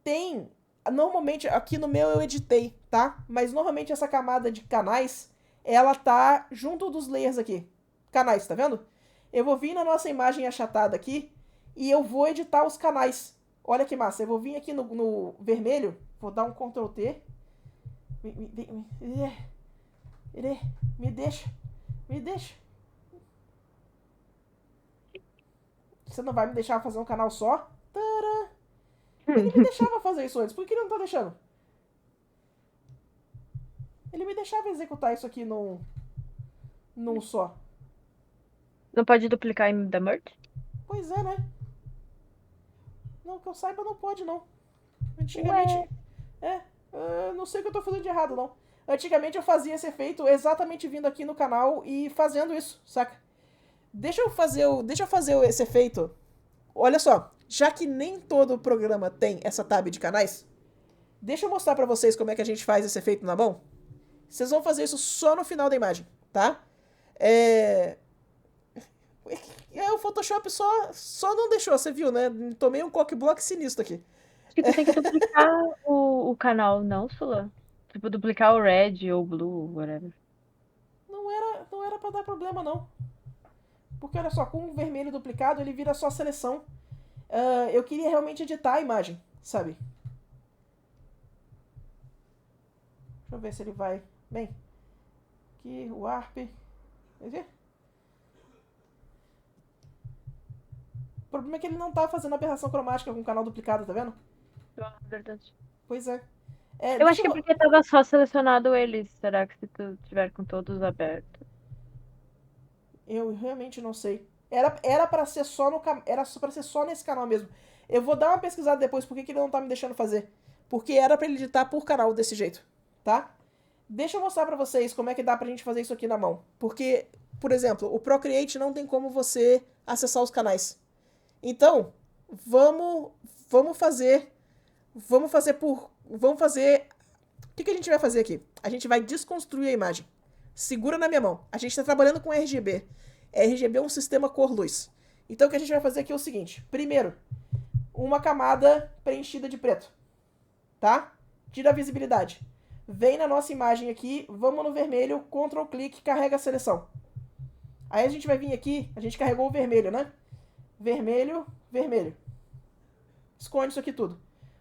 Tem. Normalmente, aqui no meu eu editei, tá? Mas normalmente essa camada de canais, ela tá junto dos layers aqui. Canais, tá vendo? Eu vou vir na nossa imagem achatada aqui e eu vou editar os canais. Olha que massa. Eu vou vir aqui no vermelho, vou dar um Ctrl T. Me deixa. Você não vai me deixar fazer um canal só? Tadã. Ele me deixava fazer isso antes. Por que ele não tá deixando? Ele me deixava executar isso aqui num só. Não pode duplicar em The Merge? Pois é, né? Não, que eu saiba não pode, não. Antigamente... não sei o que eu tô fazendo de errado, não. Antigamente eu fazia esse efeito exatamente vindo aqui no canal e fazendo isso, saca? Deixa eu fazer esse efeito. Olha só, já que nem todo programa tem essa tab de canais, deixa eu mostrar pra vocês como é que a gente faz esse efeito na mão. Vocês vão fazer isso só no final da imagem, tá? O Photoshop só não deixou, você viu, né? Tomei um cockblock sinistro aqui. Acho que tu tem que duplicar o canal, não, Sula? Tipo, duplicar o red ou blue, whatever. Não era pra dar problema, não. Porque olha só, com o vermelho duplicado ele vira só seleção. Eu queria realmente editar a imagem, sabe? Deixa eu ver se ele vai. Bem, aqui o ARP. Quer ver? O problema é que ele não tá fazendo aberração cromática com o canal duplicado, tá vendo? Verdade. Pois é. Eu acho que é porque tava só selecionado eles. Será que se tu tiver com todos abertos? Eu realmente não sei. Era para ser só para ser só nesse canal mesmo. Eu vou dar uma pesquisada depois porque que ele não tá me deixando fazer. Porque era para ele editar por canal desse jeito, tá? Deixa eu mostrar para vocês como é que dá pra gente fazer isso aqui na mão. Porque, por exemplo, o Procreate não tem como você acessar os canais. Então, vamos fazer o que a gente vai fazer aqui? A gente vai desconstruir a imagem. Segura na minha mão. A gente está trabalhando com RGB. RGB é um sistema cor-luz. Então o que a gente vai fazer aqui é o seguinte. Primeiro, uma camada preenchida de preto. Tá? tira a visibilidade. Vem na nossa imagem aqui, vamos no vermelho, Ctrl clique, carrega a seleção. Aí a gente vai vir aqui, a gente carregou o vermelho, né? Vermelho, vermelho. Esconde isso aqui tudo.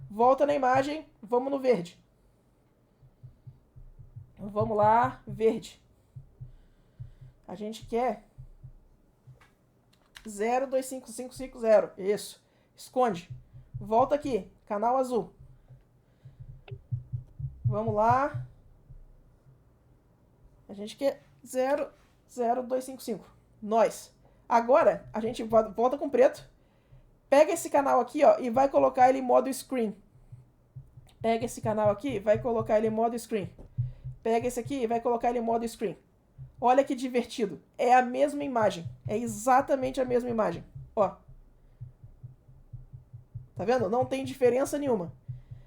Volta na imagem, vamos no verde. Vamos lá, verde. A gente quer 025550. Isso. Esconde. Volta aqui, canal azul. Vamos lá. A gente quer 00255. Nós. Agora, a gente volta com preto. Pega esse canal aqui, ó, e vai colocar ele em modo screen. Pega esse canal aqui, vai colocar ele em modo screen. Pega esse aqui e vai colocar ele em modo screen. Olha que divertido. É a mesma imagem. É exatamente a mesma imagem. Ó. Tá vendo? Não tem diferença nenhuma.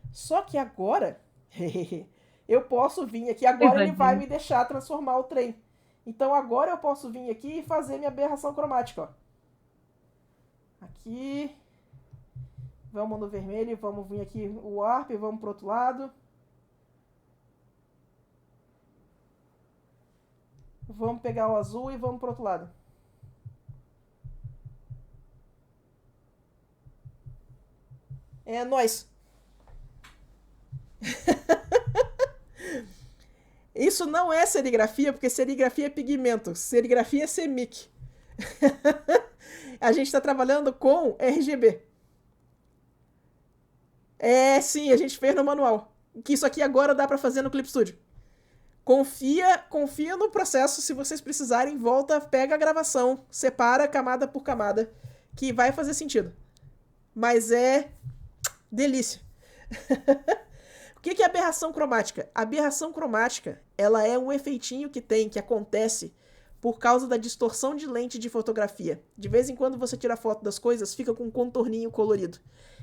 Só que agora... eu posso vir aqui. Agora ele vai me deixar transformar o trem. Então agora eu posso vir aqui e fazer minha aberração cromática, ó. Aqui. Vamos no vermelho, vamos vir aqui o warp, vamos pro outro lado. Vamos pegar o azul e vamos pro outro lado. É nóis. Isso não é serigrafia, porque serigrafia é pigmento. Serigrafia é CMYK. A gente está trabalhando com RGB. É, sim, a gente fez no manual. Que isso aqui agora dá para fazer no Clip Studio. Confia no processo. Se vocês precisarem, volta, pega a gravação, separa camada por camada, que vai fazer sentido. Mas é delícia. O que é aberração cromática? A aberração cromática, ela é um efeitinho que acontece por causa da distorção de lente de fotografia. De vez em quando você tira foto das coisas, fica com um contorninho colorido.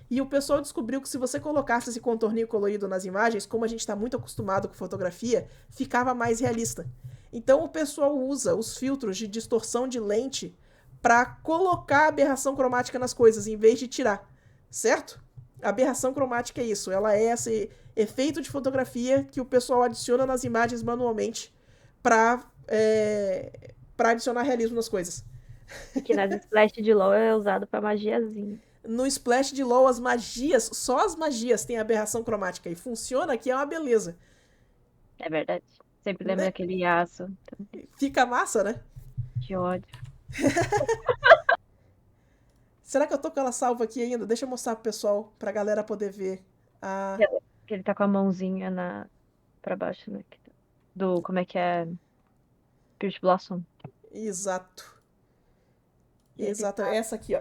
E o pessoal descobriu que se você colocasse esse contorninho colorido nas imagens, como a gente está muito acostumado com fotografia, ficava mais realista. Então o pessoal usa os filtros de distorção de lente para colocar a aberração cromática nas coisas, em vez de tirar. Certo? A aberração cromática é isso. Ela é esse efeito de fotografia que o pessoal adiciona nas imagens manualmente para adicionar realismo nas coisas. Que nas splash de LoL é usado para magiazinha. No splash de LoL, as magias, só as magias têm aberração cromática. E funciona que é uma beleza. É verdade. Sempre lembro daquele aço. Fica massa, né? Que ódio. Será que eu tô com ela salva aqui ainda? Deixa eu mostrar pro pessoal, pra galera poder ver. Que ele tá com a mãozinha pra baixo, né? Como é que é? Spirit Blossom. Exato. Exato. Essa aqui, ó.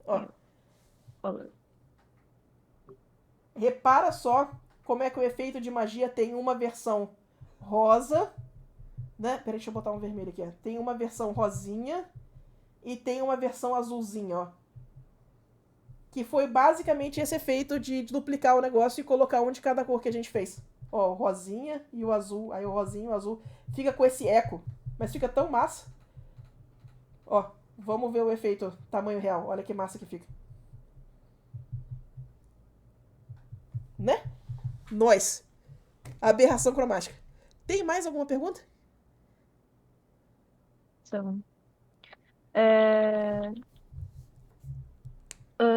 Ó. Repara só como é que o efeito de magia tem uma versão rosa, né? Peraí, deixa eu botar um vermelho aqui, ó. Tem uma versão rosinha e tem uma versão azulzinha, ó. Que foi basicamente esse efeito de duplicar o negócio e colocar um de cada cor que a gente fez. Ó, o rosinha e o azul. Aí o rosinho e o azul. Fica com esse eco. Mas fica tão massa. Ó, vamos ver o efeito tamanho real. Olha que massa que fica. Né? Nós. Aberração cromática. Tem mais alguma pergunta?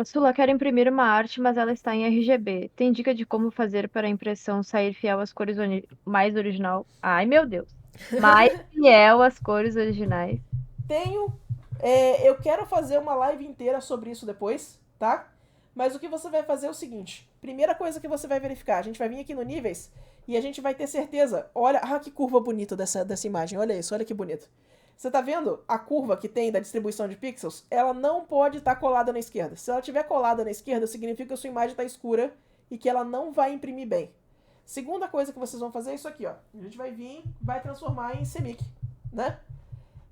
Sula, quero imprimir uma arte, mas ela está em RGB. Tem dica de como fazer para a impressão sair fiel às cores mais original? Ai, meu Deus. Mais fiel às cores originais. Tenho. Eu quero fazer uma live inteira sobre isso depois, tá? Mas o que você vai fazer é o seguinte. Primeira coisa que você vai verificar. A gente vai vir aqui no níveis e a gente vai ter certeza. Olha, que curva bonita dessa imagem. Olha isso, olha que bonito. Você tá vendo a curva que tem da distribuição de pixels? Ela não pode estar colada na esquerda. Se ela estiver colada na esquerda, significa que a sua imagem está escura e que ela não vai imprimir bem. Segunda coisa que vocês vão fazer é isso aqui, ó. A gente vai vir, vai transformar em CMYK, né?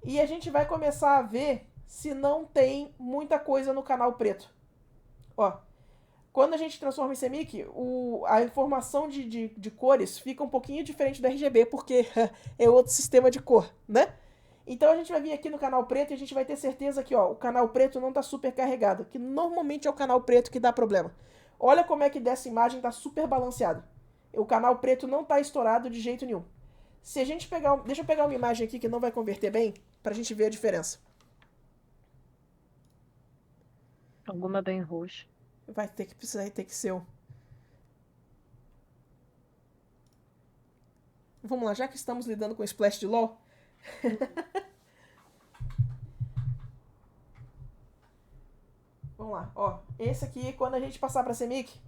E a gente vai começar a ver se não tem muita coisa no canal preto. Ó, quando a gente transforma em CMYK, a informação de cores fica um pouquinho diferente do RGB, porque é outro sistema de cor, né? Então a gente vai vir aqui no canal preto e a gente vai ter certeza que ó, o canal preto não está super carregado, que normalmente é o canal preto que dá problema. Olha como é que dessa imagem tá super balanceado. O canal preto não tá estourado de jeito nenhum. Se a gente pegar... Deixa eu pegar uma imagem aqui que não vai converter bem, pra gente ver a diferença. Alguma bem roxa. Vai ter que ser um... Vamos lá, já que estamos lidando com splash de LoL... Vamos lá, ó. Esse aqui, quando a gente passar pra Semic,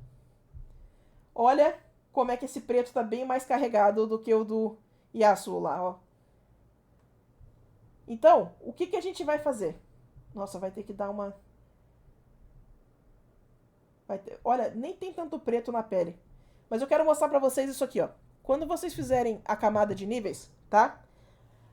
olha como é que esse preto tá bem mais carregado do que o do Yasuo lá, ó. Então, o que a gente vai fazer? Nossa, vai ter que dar uma... Olha, nem tem tanto preto na pele. Mas eu quero mostrar pra vocês isso aqui, ó. Quando vocês fizerem a camada de níveis, tá?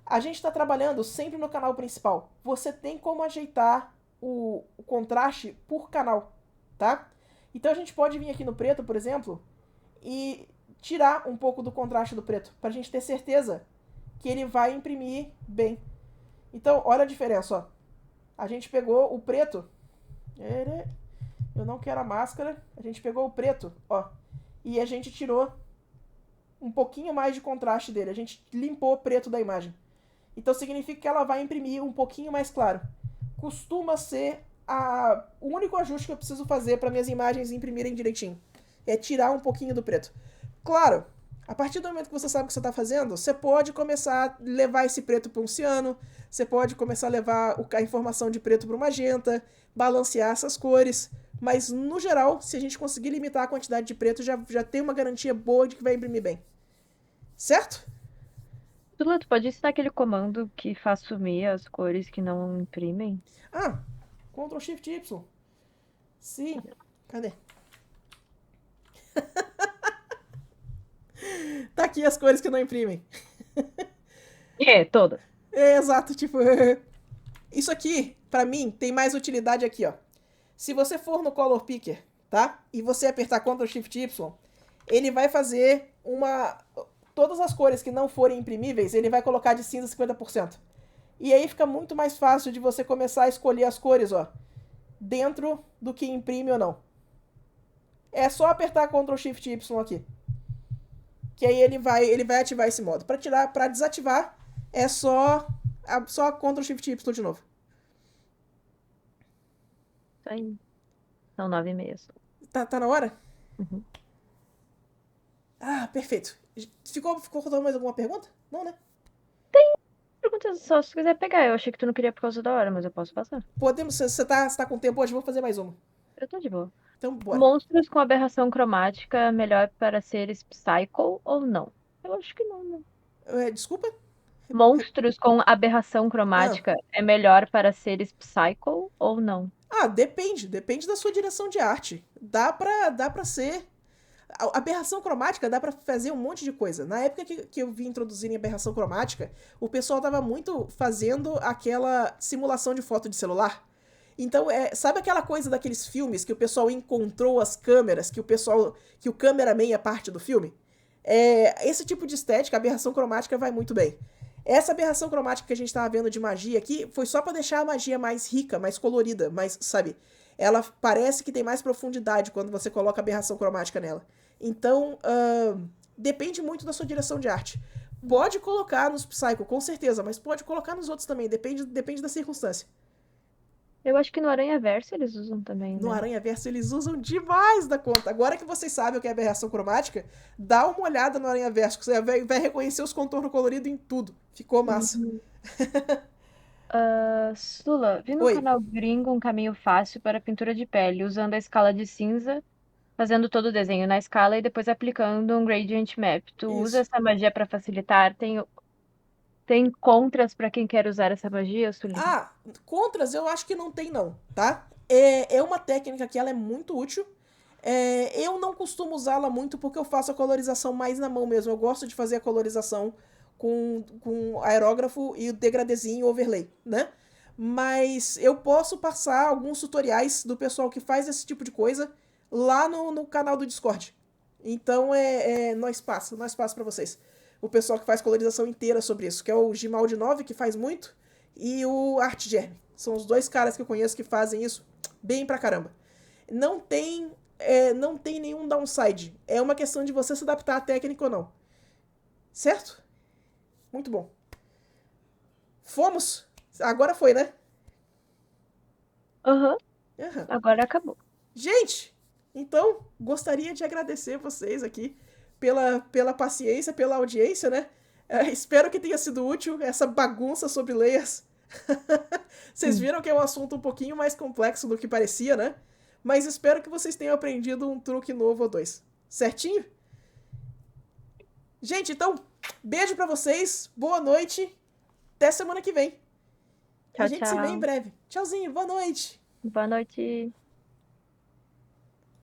A gente tá trabalhando sempre no canal principal. Você tem como ajeitar o contraste por canal, tá? Então a gente pode vir aqui no preto, por exemplo, e tirar um pouco do contraste do preto, pra gente ter certeza que ele vai imprimir bem. Então, olha a diferença, ó. A gente pegou o preto. Eu não quero a máscara. A gente pegou o preto, ó. E a gente tirou um pouquinho mais de contraste dele. A gente limpou o preto da imagem. Então significa que ela vai imprimir um pouquinho mais claro. Costuma ser o único ajuste que eu preciso fazer para minhas imagens imprimirem direitinho. É tirar um pouquinho do preto. Claro, a partir do momento que você sabe o que você está fazendo, você pode começar a levar esse preto para um ciano, você pode começar a levar a informação de preto para uma magenta, balancear essas cores, mas no geral, se a gente conseguir limitar a quantidade de preto, já tem uma garantia boa de que vai imprimir bem. Certo? Tula, tu pode citar aquele comando que faz sumir as cores que não imprimem? Ah, Ctrl Shift Y. Sim. Cadê? Tá aqui as cores que não imprimem. Todas. É, exato, tipo... Isso aqui, pra mim, tem mais utilidade aqui, ó. Se você for no Color Picker, tá? E você apertar Ctrl Shift Y, ele vai fazer uma... Todas as cores que não forem imprimíveis, ele vai colocar de cinza 50%. E aí fica muito mais fácil de você começar a escolher as cores, ó. Dentro do que imprime ou não. É só apertar Ctrl Shift Y aqui. Que aí ele vai ativar esse modo. Para desativar, é só Ctrl Shift Y de novo. Isso aí. São 9h30. Tá na hora? Uhum. Ah, perfeito. Ficou faltando mais alguma pergunta? Não, né? Pergunta só se tu quiser pegar. Eu achei que tu não queria por causa da hora, mas eu posso passar. Podemos. Você tá com tempo hoje? Vou fazer mais uma. Eu tô de boa. Então, bora. Monstros com aberração cromática melhor para seres Psycho ou não? Eu acho que não, né? Desculpa? Monstros com aberração Ah. cromática é melhor para seres Psycho ou não? Depende. Depende da sua direção de arte. Dá pra ser. A aberração cromática dá pra fazer um monte de coisa. Na época que eu vi introduzirem aberração cromática, o pessoal tava muito fazendo aquela simulação de foto de celular. Então, sabe aquela coisa daqueles filmes que o pessoal encontrou as câmeras, que o cameraman é parte do filme? Esse tipo de estética, a aberração cromática vai muito bem. Essa aberração cromática que a gente tava vendo de magia aqui foi só pra deixar a magia mais rica, mais colorida, mais, sabe? Ela parece que tem mais profundidade quando você coloca aberração cromática nela. Então, depende muito da sua direção de arte. Pode colocar nos Psycho, com certeza, mas pode colocar nos outros também, depende da circunstância. Eu acho que no Aranha Verso eles usam também, No né? Aranha Verso eles usam demais da conta. Agora que vocês sabem o que é aberração cromática, dá uma olhada no Aranha Verso, que você vai reconhecer os contornos coloridos em tudo. Ficou massa. Uhum. Sula, vi no Oi. canal gringo um caminho fácil para pintura de pele, usando a escala de cinza, fazendo todo o desenho na escala e depois aplicando um gradient map. Tu usa Isso. essa magia para facilitar? Tem contras para quem quer usar essa magia, Sulinha? Contras eu acho que não tem não, tá? É uma técnica que ela é muito útil. Eu não costumo usá-la muito porque eu faço a colorização mais na mão mesmo. Eu gosto de fazer a colorização com aerógrafo e o degradezinho overlay, né? Mas eu posso passar alguns tutoriais do pessoal que faz esse tipo de coisa lá no canal do Discord. Então nós passa pra vocês. O pessoal que faz colorização inteira sobre isso, que é o Gimaldi 9, que faz muito, e o Art Germ. São os dois caras que eu conheço que fazem isso bem pra caramba. Não tem não tem nenhum downside. É uma questão de você se adaptar à técnica ou não. Certo? Muito bom. Fomos? Agora foi, né? Aham, Aham. agora acabou. Gente, então, gostaria de agradecer vocês aqui pela paciência, pela audiência, né? Espero que tenha sido útil essa bagunça sobre layers. Vocês viram que é um assunto um pouquinho mais complexo do que parecia, né? Mas espero que vocês tenham aprendido um truque novo ou dois. Certinho? Gente, então, beijo pra vocês, boa noite, até semana que vem. A Tchau, gente se vê em tchau. breve. Tchauzinho, boa noite. Boa noite.